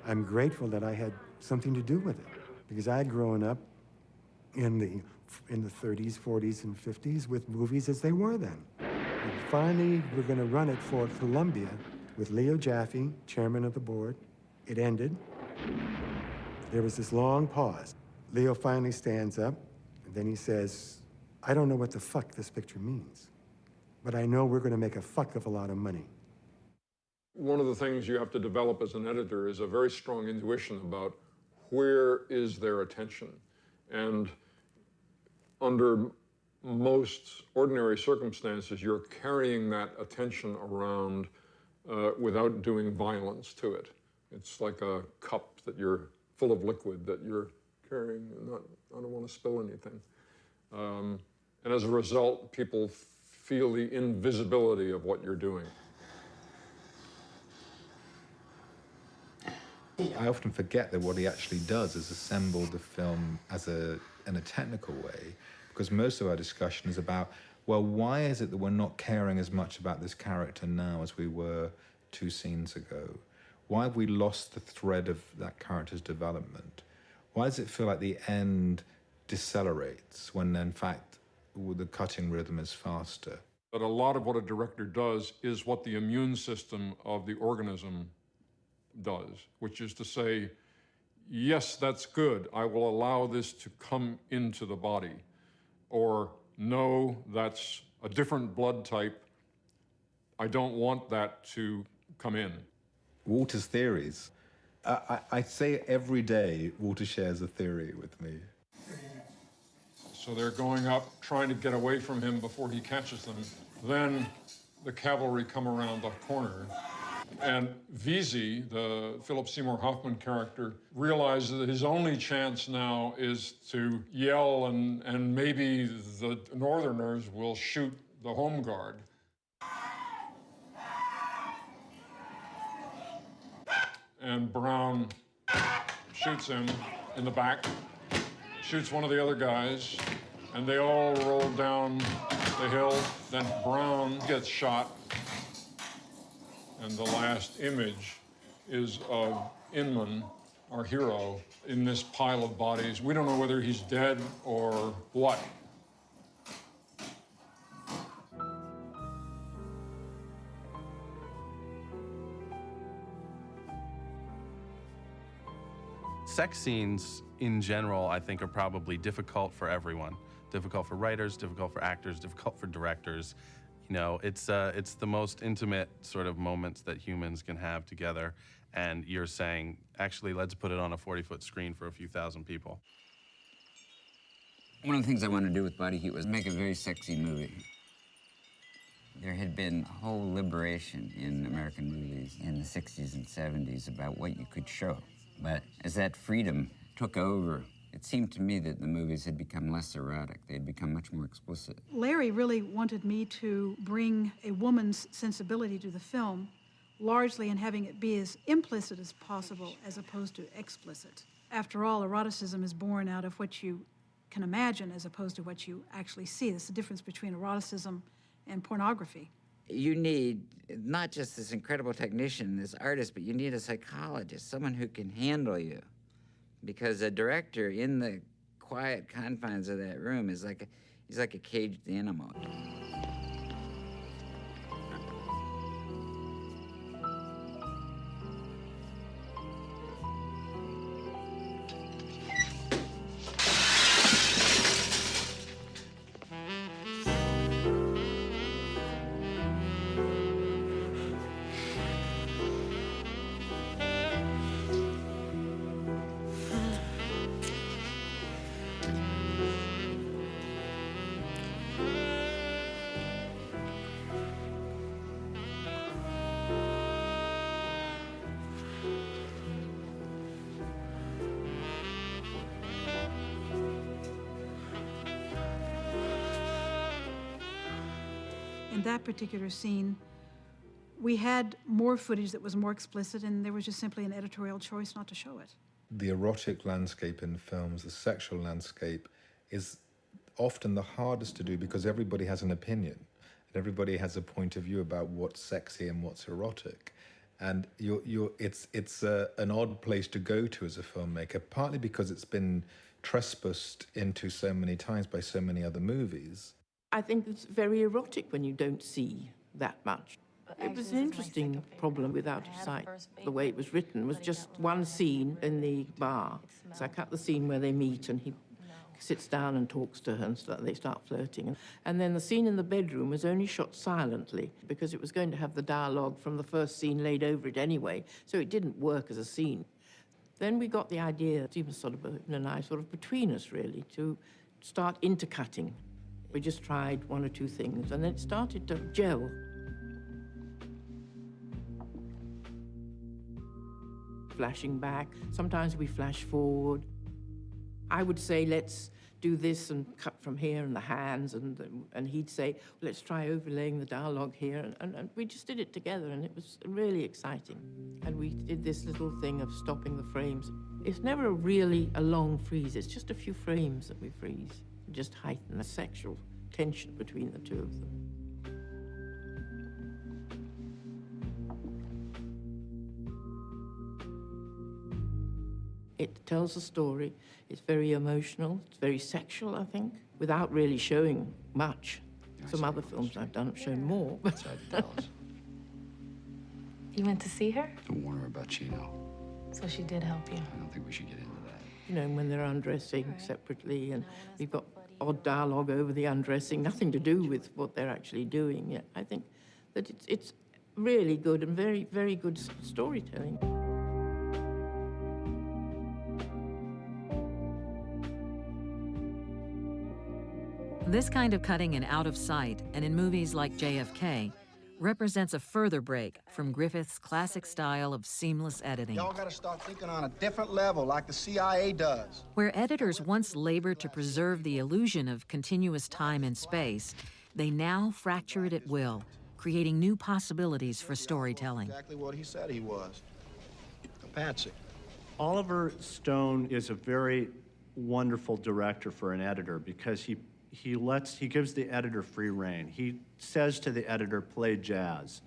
I'm grateful that I had something to do with it, because I had grown up in the 30s, 40s, and 50s with movies as they were then. And finally, we're going to run it for Columbia with Leo Jaffe, chairman of the board. It ended. There was this long pause. Leo finally stands up, and then he says, I don't know what the fuck this picture means, but I know we're going to make a fuck of a lot of money. One of the things you have to develop as an editor is a very strong intuition about where is their attention. And under most ordinary circumstances, you're carrying that attention around without doing violence to it. It's like a cup that you're full of liquid that you're carrying. I don't want to spill anything. And as a result, people feel the invisibility of what you're doing. I often forget that what he actually does is assemble the film in a technical way, because most of our discussion is about well, why is it that we're not caring as much about this character now as we were 2 scenes ago? Why have we lost the thread of that character's development? Why does it feel like the end decelerates when, in fact, the cutting rhythm is faster? But a lot of what a director does is what the immune system of the organism does, which is to say, yes, that's good. I will allow this to come into the body. Or, no, that's a different blood type. I don't want that to come in. Walter's theories. I say every day Walter shares a theory with me. So they're going up, trying to get away from him before he catches them. Then the cavalry come around the corner. And Veazey, the Philip Seymour Hoffman character, realizes that his only chance now is to yell, and maybe the Northerners will shoot the home guard. And Brown shoots him in the back, shoots one of the other guys, and they all roll down the hill. Then Brown gets shot. And the last image is of Inman, our hero, in this pile of bodies. We don't know whether he's dead or what. Sex scenes, in general, I think are probably difficult for everyone. Difficult for writers, difficult for actors, difficult for directors. You know, it's the most intimate sort of moments that humans can have together. And you're saying, actually, let's put it on a 40-foot screen for a few thousand people. One of the things I wanted to do with Body Heat was make a very sexy movie. There had been a whole liberation in American movies in the 60s and 70s about what you could show. But as that freedom took over, it seemed to me that the movies had become less erotic. They had become much more explicit. Larry really wanted me to bring a woman's sensibility to the film, largely in having it be as implicit as possible as opposed to explicit. After all, eroticism is born out of what you can imagine as opposed to what you actually see. That's the difference between eroticism and pornography. You need not just this incredible technician, this artist, but you need a psychologist, someone who can handle you. Because a director in the quiet confines of that room is like he's like a caged animal. In that particular scene, we had more footage that was more explicit, and there was just simply an editorial choice not to show it. The erotic landscape in films, the sexual landscape, is often the hardest to do because everybody has an opinion and everybody has a point of view about what's sexy and what's erotic. And it's an odd place to go to as a filmmaker, partly because it's been trespassed into so many times by so many other movies. I think it's very erotic when you don't see that much. It was an interesting problem with Out of Sight. The way it was written was just one scene in the bar. So I cut the scene where they meet and he sits down and talks to her and they start flirting. And then the scene in the bedroom was only shot silently because it was going to have the dialogue from the first scene laid over it anyway, so it didn't work as a scene. Then we got the idea, Steven Soderbergh and I, sort of between us really, to start intercutting. We just tried one or two things, and then it started to gel. Flashing back, sometimes we flash forward. I would say, let's do this and cut from here and the hands, and he'd say, let's try overlaying the dialogue here, and we just did it together, and it was really exciting. And we did this little thing of stopping the frames. It's never really a long freeze, it's just a few frames that we freeze. Just heighten the sexual tension between the two of them. It tells a story. It's very emotional. It's very sexual, I think, without really showing much. Some other films I've done have shown more. You went to see her? To warn her about Chino. So she did help you? I don't think we should get into that. You know, when they're undressing separately, and we've got odd dialogue over the undressing, nothing to do with what they're actually doing. Yeah, I think that it's really good and very, very good storytelling. This kind of cutting in out of sight, and in movies like JFK, represents a further break from Griffith's classic style of seamless editing. Y'all gotta start thinking on a different level, like the CIA does. Where editors once labored to preserve the illusion of continuous time and space, they now fracture it at will, creating new possibilities for storytelling. Exactly what he said he was. A patsy. Oliver Stone is a very wonderful director for an editor because he gives the editor free rein. He says to the editor, play jazz.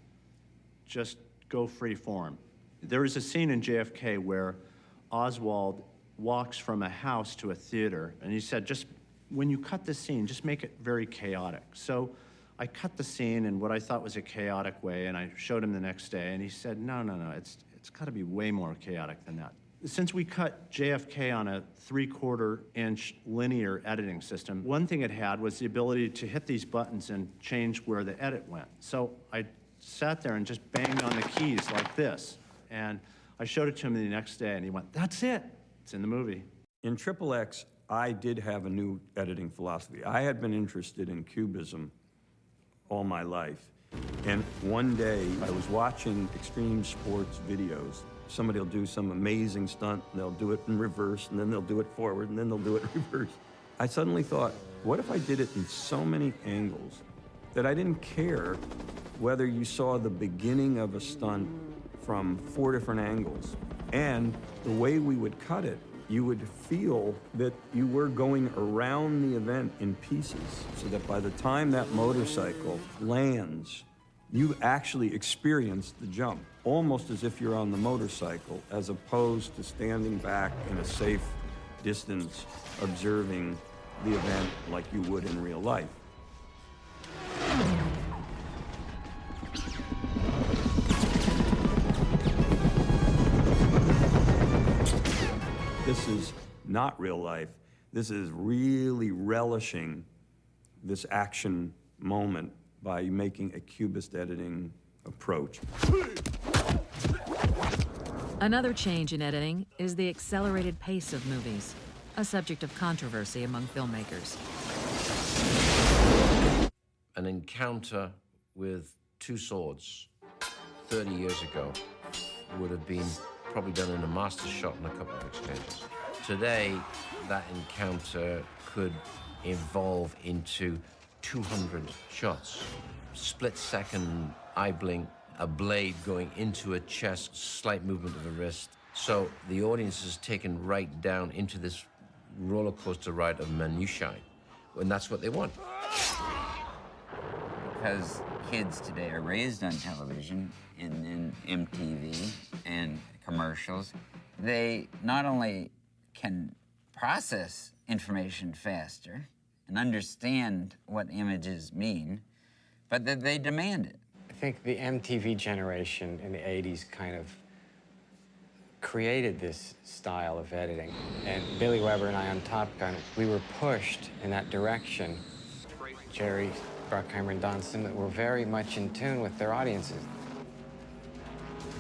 Just go free form. There is a scene in JFK where Oswald walks from a house to a theater, and he said, just when you cut the scene, just make it very chaotic. So I cut the scene in what I thought was a chaotic way, and I showed him the next day, and he said, no, it's got to be way more chaotic than that. Since we cut JFK on a 3/4-inch linear editing system, one thing it had was the ability to hit these buttons and change where the edit went. So I sat there and just banged on the keys like this. And I showed it to him the next day, and he went, that's it. It's in the movie. In XXX, I did have a new editing philosophy. I had been interested in cubism all my life. And one day, I was watching extreme sports videos. Somebody will do some amazing stunt, and they'll do it in reverse, and then they'll do it forward, and then they'll do it in reverse. I suddenly thought, what if I did it in so many angles that I didn't care whether you saw the beginning of a stunt from 4 different angles? And the way we would cut it, you would feel that you were going around the event in pieces, so that by the time that motorcycle lands, you actually experience the jump, almost as if you're on the motorcycle, as opposed to standing back in a safe distance, observing the event like you would in real life. This is not real life. This is really relishing this action moment by making a cubist editing approach. Another change in editing is the accelerated pace of movies, a subject of controversy among filmmakers. An encounter with two swords 30 years ago would have been probably done in a master shot and a couple of exchanges. Today, that encounter could evolve into 200 shots. Split-second eye blink, a blade going into a chest, slight movement of a wrist. So the audience is taken right down into this roller coaster ride of minutiae, and that's what they want. Because kids today are raised on television and MTV and commercials, they not only can process information faster and understand what images mean, but that they demand it. I think the MTV generation in the 80s kind of created this style of editing. And Billy Weber and I on Top Gun, we were pushed in that direction. Jerry Bruckheimer and Don Simmons were very much in tune with their audiences.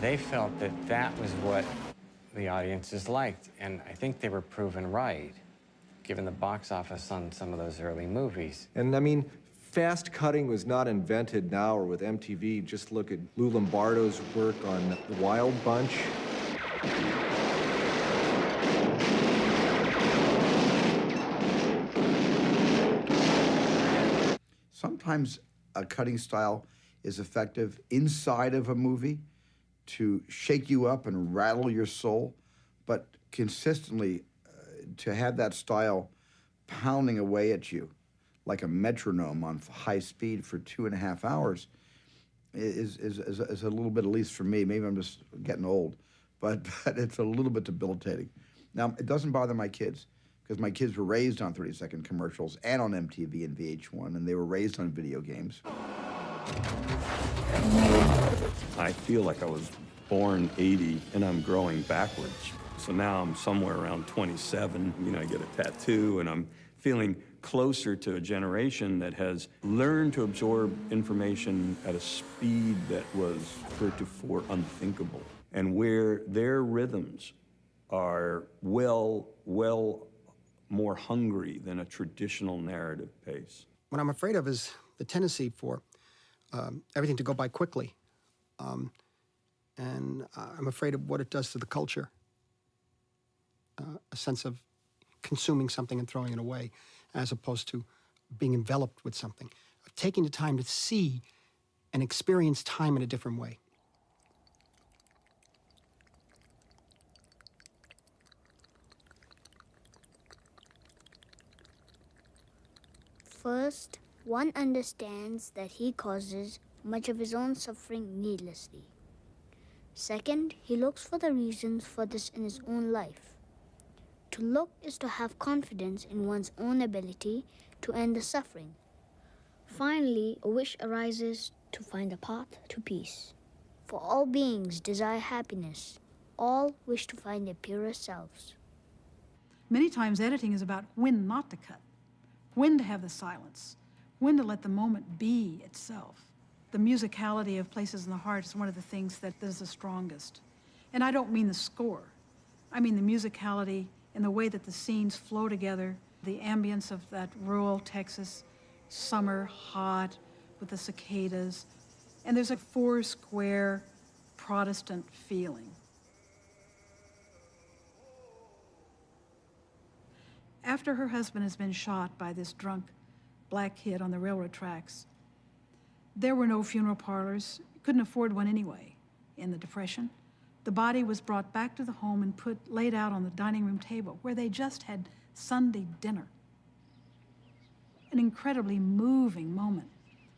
They felt that that was what the audiences liked, and I think they were proven right, given the box office on some of those early movies. And I mean, fast cutting was not invented now or with MTV. Just look at Lou Lombardo's work on The Wild Bunch. Sometimes a cutting style is effective inside of a movie to shake you up and rattle your soul, but consistently to have that style pounding away at you like a metronome on high speed for 2.5 hours is a little bit, at least for me, maybe I'm just getting old, but it's a little bit debilitating. Now, it doesn't bother my kids, because my kids were raised on 30-second commercials and on MTV and VH1, and they were raised on video games. I feel like I was born 80 and I'm growing backwards. So now I'm somewhere around 27, you know, I get a tattoo and I'm feeling closer to a generation that has learned to absorb information at a speed that was heretofore unthinkable, and where their rhythms are well more hungry than a traditional narrative pace. What I'm afraid of is the tendency for everything to go by quickly. And I'm afraid of what it does to the culture. A sense of consuming something and throwing it away, as opposed to being enveloped with something. Taking the time to see and experience time in a different way. First, one understands that he causes much of his own suffering needlessly. Second, he looks for the reasons for this in his own life. To look is to have confidence in one's own ability to end the suffering. Finally, a wish arises to find a path to peace. For all beings desire happiness. All wish to find their purer selves. Many times editing is about when not to cut, when to have the silence, when to let the moment be itself. The musicality of Places in the Heart is one of the things that is the strongest. And I don't mean the score. I mean the musicality and the way that the scenes flow together, the ambience of that rural Texas, summer, hot, with the cicadas. And there's a four-square Protestant feeling. After her husband has been shot by this drunk black kid on the railroad tracks, there were no funeral parlors, couldn't afford one anyway. In the Depression, the body was brought back to the home and laid out on the dining room table where they just had Sunday dinner. An incredibly moving moment.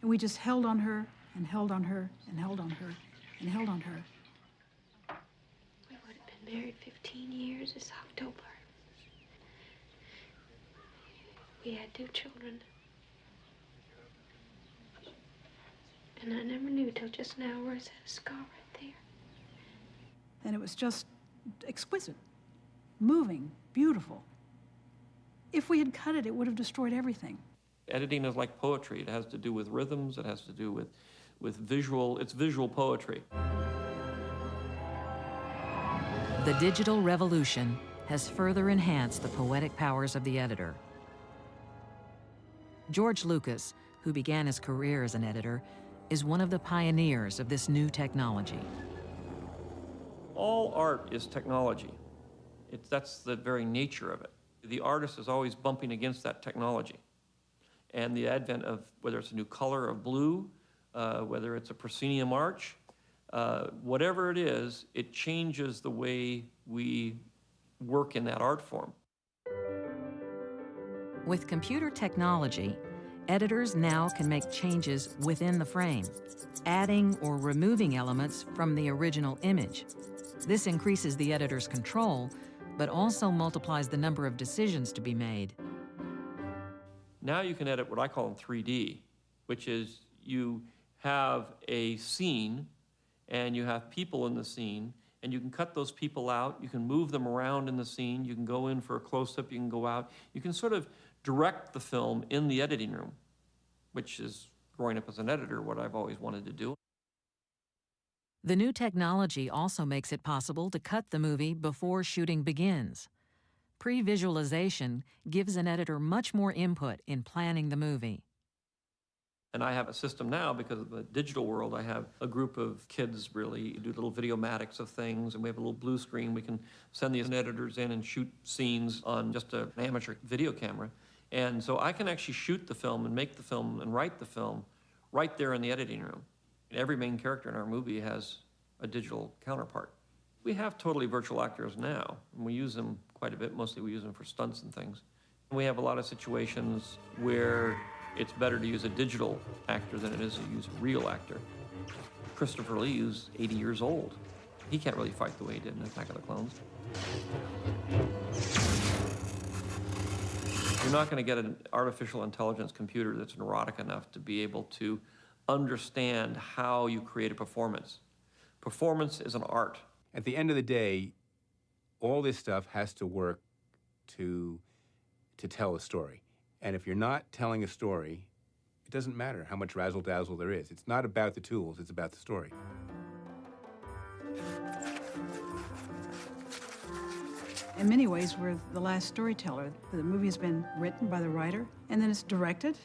And we just held on her and held on her and held on her and held on her. We would have been married 15 years this October. We had 2 children. And I never knew till just now where it's had a scar right there. And it was just exquisite, moving, beautiful. If we had cut it, it would have destroyed everything. Editing is like poetry. It has to do with rhythms. It has to do with visual. It's visual poetry. The digital revolution has further enhanced the poetic powers of the editor. George Lucas, who began his career as an editor, is one of the pioneers of this new technology. All art is technology. That's the very nature of it. The artist is always bumping against that technology. And the advent of, whether it's a new color of blue, whether it's a proscenium arch, whatever it is, it changes the way we work in that art form. With computer technology, editors now can make changes within the frame, adding or removing elements from the original image. This increases the editor's control, but also multiplies the number of decisions to be made. Now you can edit what I call in 3D, which is you have a scene and you have people in the scene, and you can cut those people out, you can move them around in the scene, you can go in for a close-up, you can go out. You can sort of direct the film in the editing room, which is, growing up as an editor, what I've always wanted to do. The new technology also makes it possible to cut the movie before shooting begins. Pre-visualization gives an editor much more input in planning the movie. And I have a system now, because of the digital world, I have a group of kids really do little videomatics of things, and we have a little blue screen. We can send these editors in and shoot scenes on just an amateur video camera. And so I can actually shoot the film and make the film and write the film right there in the editing room. Every main character in our movie has a digital counterpart. We have totally virtual actors now, and we use them quite a bit. Mostly we use them for stunts and things. We have a lot of situations where It's better to use a digital actor than it is to use a real actor. Christopher Lee is 80 years old. He can't really fight the way he did in Attack of the Clones. You're not going to get an artificial intelligence computer that's neurotic enough to be able to understand how you create a performance. Performance is an art. At the end of the day, all this stuff has to work to tell a story. And if you're not telling a story, it doesn't matter how much razzle-dazzle there is. It's not about the tools, it's about the story. In many ways, we're the last storyteller. The movie has been written by the writer, and then it's directed,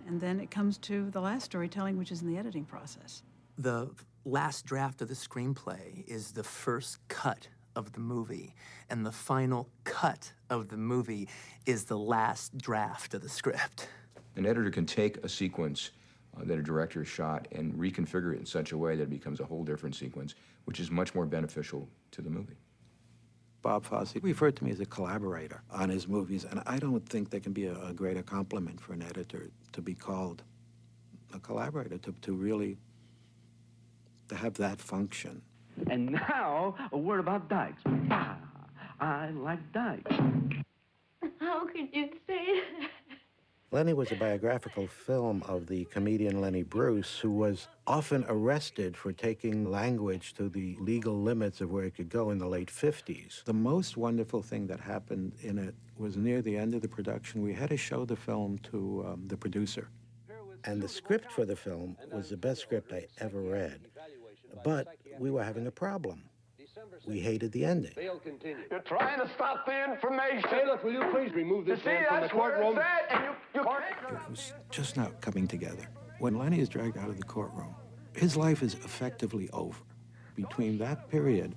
and then it comes to the last storytelling, which is in the editing process. The last draft of the screenplay is the first cut of the movie, and the final cut of the movie is the last draft of the script. An editor can take a sequence that a director shot and reconfigure it in such a way that it becomes a whole different sequence, which is much more beneficial to the movie. Bob Fosse referred to me as a collaborator on his movies, and I don't think there can be a greater compliment for an editor to be called a collaborator, to really to have that function. And now, a word about dykes. Ah, I like dykes. How could you say that? Lenny was a biographical film of the comedian Lenny Bruce, who was often arrested for taking language to the legal limits of where it could go in the late 50s. The most wonderful thing that happened in it was near the end of the production. We had to show the film to the producer. And the script for the film was the best script I ever read. But we were having a problem. We hated the ending. You're trying to stop the information. Hey, look, will you please remove this man from the courtroom? It was just not coming together. When Lenny is dragged out of the courtroom, his life is effectively over. Between that period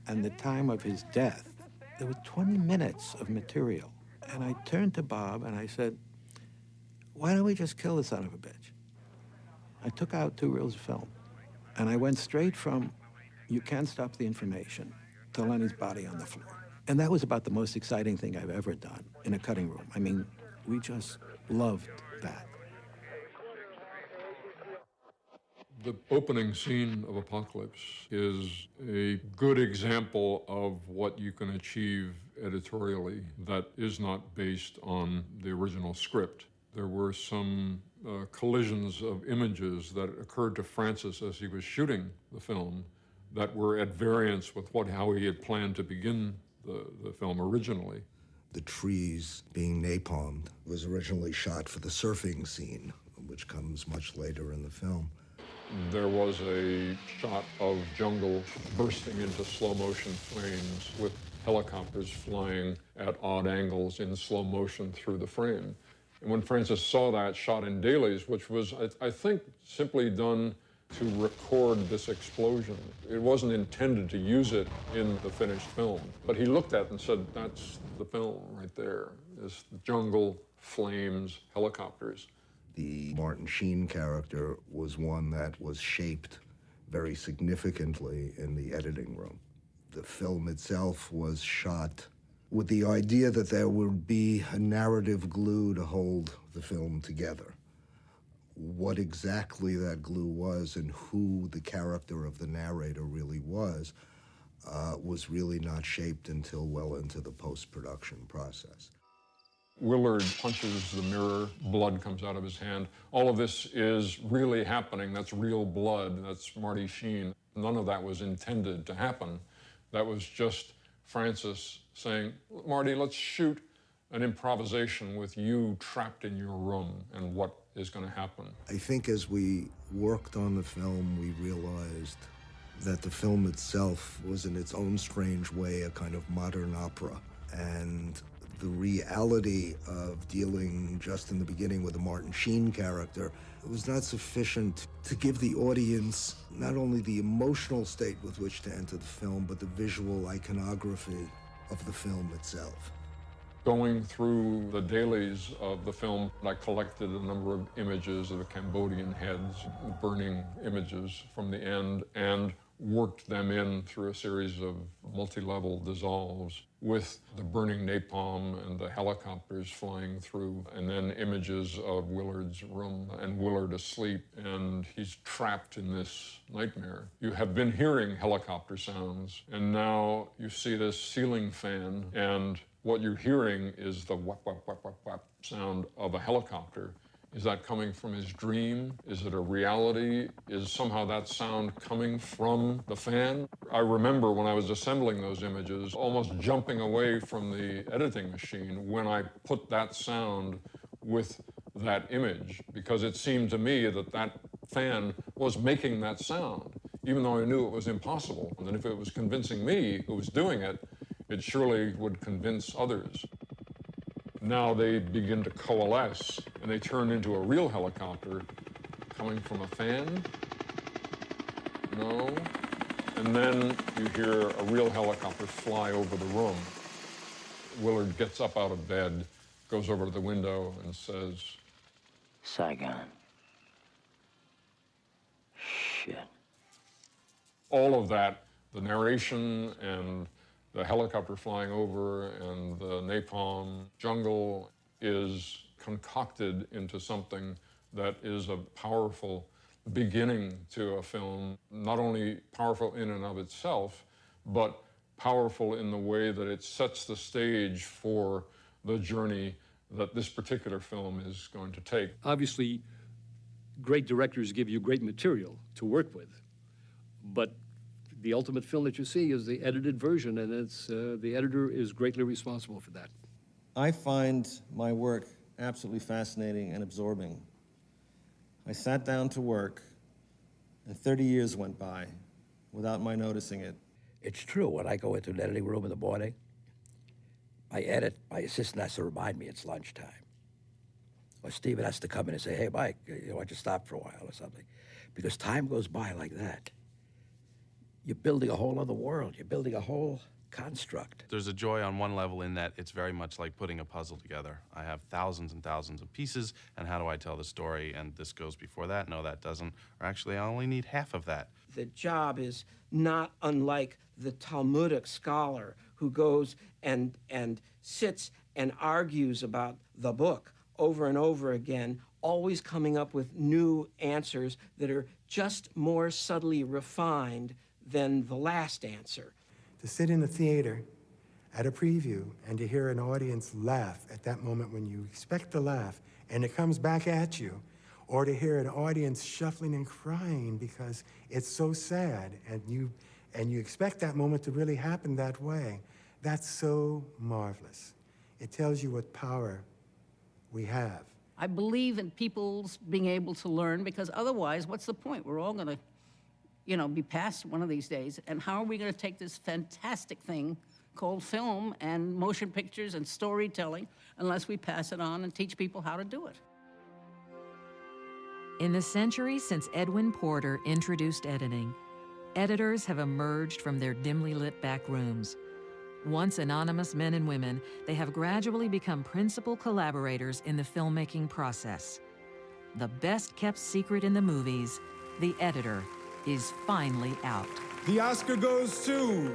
and the time of his death, there were 20 minutes of material. And I turned to Bob and I said, why don't we just kill the son of a bitch? I took out 2 reels of film. And I went straight from "You Can't Stop the Information" to Lenny's body on the floor. And that was about the most exciting thing I've ever done in a cutting room. I mean, we just loved that. The opening scene of Apocalypse is a good example of what you can achieve editorially that is not based on the original script. There were some collisions of images that occurred to Francis as he was shooting the film that were at variance with how he had planned to begin the film originally. The trees being napalmed was originally shot for the surfing scene, which comes much later in the film. There was a shot of jungle bursting into slow motion flames with helicopters flying at odd angles in slow motion through the frame. And when Francis saw that shot in dailies, which was, I think, simply done to record this explosion, it wasn't intended to use it in the finished film. But he looked at it and said, that's the film right there. It's the jungle, flames, helicopters. The Martin Sheen character was one that was shaped very significantly in the editing room. The film itself was shot with the idea that there would be a narrative glue to hold the film together. What exactly that glue was and who the character of the narrator really was really not shaped until well into the post-production process. Willard punches the mirror, blood comes out of his hand. All of this is really happening. That's real blood. That's Marty Sheen. None of that was intended to happen. That was just Francis saying, Marty, let's shoot an improvisation with you trapped in your room and what is going to happen. I think as we worked on the film, we realized that the film itself was in its own strange way a kind of modern opera. And the reality of dealing just in the beginning with the Martin Sheen character was not sufficient to give the audience not only the emotional state with which to enter the film, but the visual iconography of the film itself. Going through the dailies of the film, I collected a number of images of the Cambodian heads, burning images from the end, and worked them in through a series of multi-level dissolves with the burning napalm and the helicopters flying through, and then images of Willard's room and Willard asleep, and he's trapped in this nightmare. You have been hearing helicopter sounds, and now you see this ceiling fan, and what you're hearing is the whap, whap, whap, whap, whap sound of a helicopter. Is that coming from his dream? Is it a reality? Is somehow that sound coming from the fan? I remember when I was assembling those images, almost jumping away from the editing machine when I put that sound with that image, because it seemed to me that that fan was making that sound, even though I knew it was impossible. And if it was convincing me who was doing it, it surely would convince others. Now they begin to coalesce, and they turn into a real helicopter coming from a fan. No. And then you hear a real helicopter fly over the room. Willard gets up out of bed, goes over to the window, and says, Saigon. Shit. All of that, the narration and the helicopter flying over and the napalm jungle, is concocted into something that is a powerful beginning to a film, not only powerful in and of itself, but powerful in the way that it sets the stage for the journey that this particular film is going to take. Obviously, great directors give you great material to work with, but the ultimate film that you see is the edited version, and it's the editor is greatly responsible for that. I find my work absolutely fascinating and absorbing. I sat down to work, and 30 years went by without my noticing it. It's true. When I go into an editing room in the morning, I edit. My assistant has to remind me it's lunchtime. Or Steven has to come in and say, hey, Mike, why don't you stop for a while or something? Because time goes by like that. You're building a whole other world. You're building a whole construct. There's a joy on one level in that it's very much like putting a puzzle together. I have thousands and thousands of pieces, and how do I tell the story? And this goes before that, no, that doesn't. Or actually, I only need half of that. The job is not unlike the Talmudic scholar who goes and sits and argues about the book over and over again, always coming up with new answers that are just more subtly refined than the last answer. To sit in a theater at a preview and to hear an audience laugh at that moment when you expect to laugh and it comes back at you, or to hear an audience shuffling and crying because it's so sad and you expect that moment to really happen that way, that's so marvelous. It tells you what power we have. I believe in people's being able to learn, because otherwise, what's the point? We're all gonna be past one of these days, and how are we going to take this fantastic thing called film and motion pictures and storytelling unless we pass it on and teach people how to do it? In the century since Edwin Porter introduced editing, editors have emerged from their dimly lit back rooms. Once anonymous men and women, they have gradually become principal collaborators in the filmmaking process. The best-kept secret in the movies, the editor, is finally out. The Oscar goes to...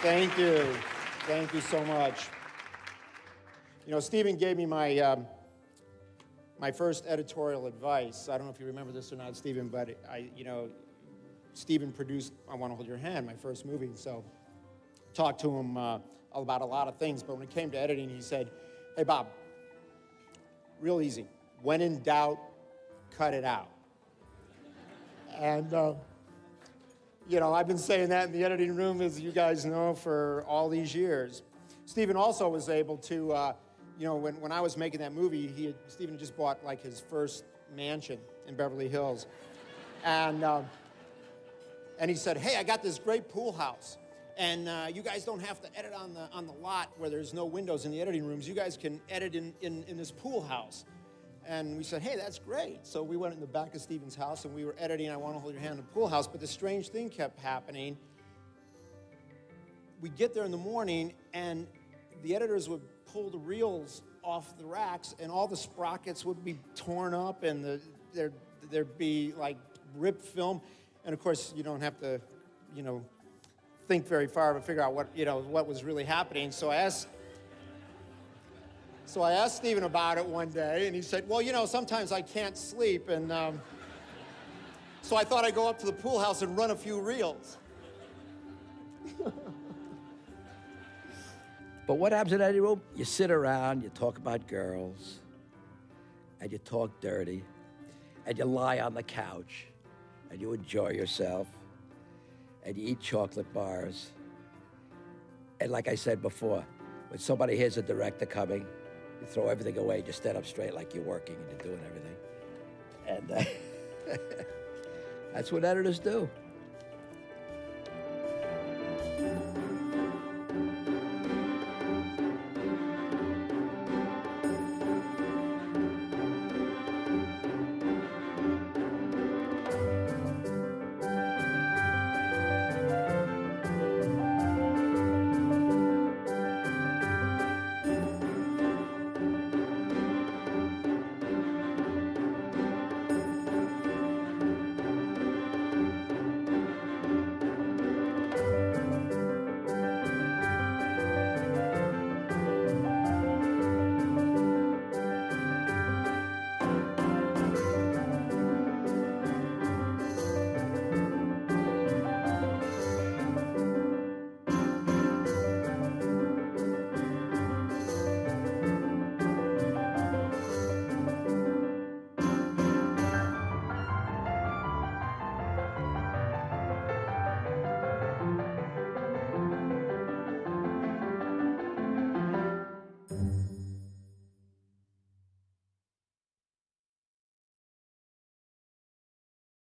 Thank you. Thank you so much. You know, Stephen gave me my, my first editorial advice. I don't know if you remember this or not, Stephen, but Stephen produced I Want to Hold Your Hand, my first movie, so talked to him about a lot of things, but when it came to editing, he said, hey, Bob, real easy. When in doubt, cut it out. And, I've been saying that in the editing room, as you guys know, for all these years. Stephen also was able to, when I was making that movie, Stephen just bought like his first mansion in Beverly Hills. And he said, hey, I got this great pool house. And you guys don't have to edit on the lot where there's no windows in the editing rooms. You guys can edit in this pool house. And we said, hey, that's great. So we went in the back of Stephen's house, and we were editing I Want to Hold Your Hand in the pool house. But the strange thing kept happening. We'd get there in the morning, and the editors would pull the reels off the racks, and all the sprockets would be torn up, and there'd be, like, ripped film. And, of course, you don't have to, think very far to figure out what was really happening. So I asked Stephen about it one day, and he said, well, sometimes I can't sleep, and so I thought I'd go up to the pool house and run a few reels. But what happens in any room? You sit around, you talk about girls, and you talk dirty, and you lie on the couch, and you enjoy yourself, and you eat chocolate bars. And like I said before, when somebody hears a director coming, you throw everything away, just stand up straight like you're working and you're doing everything. And that's what editors do.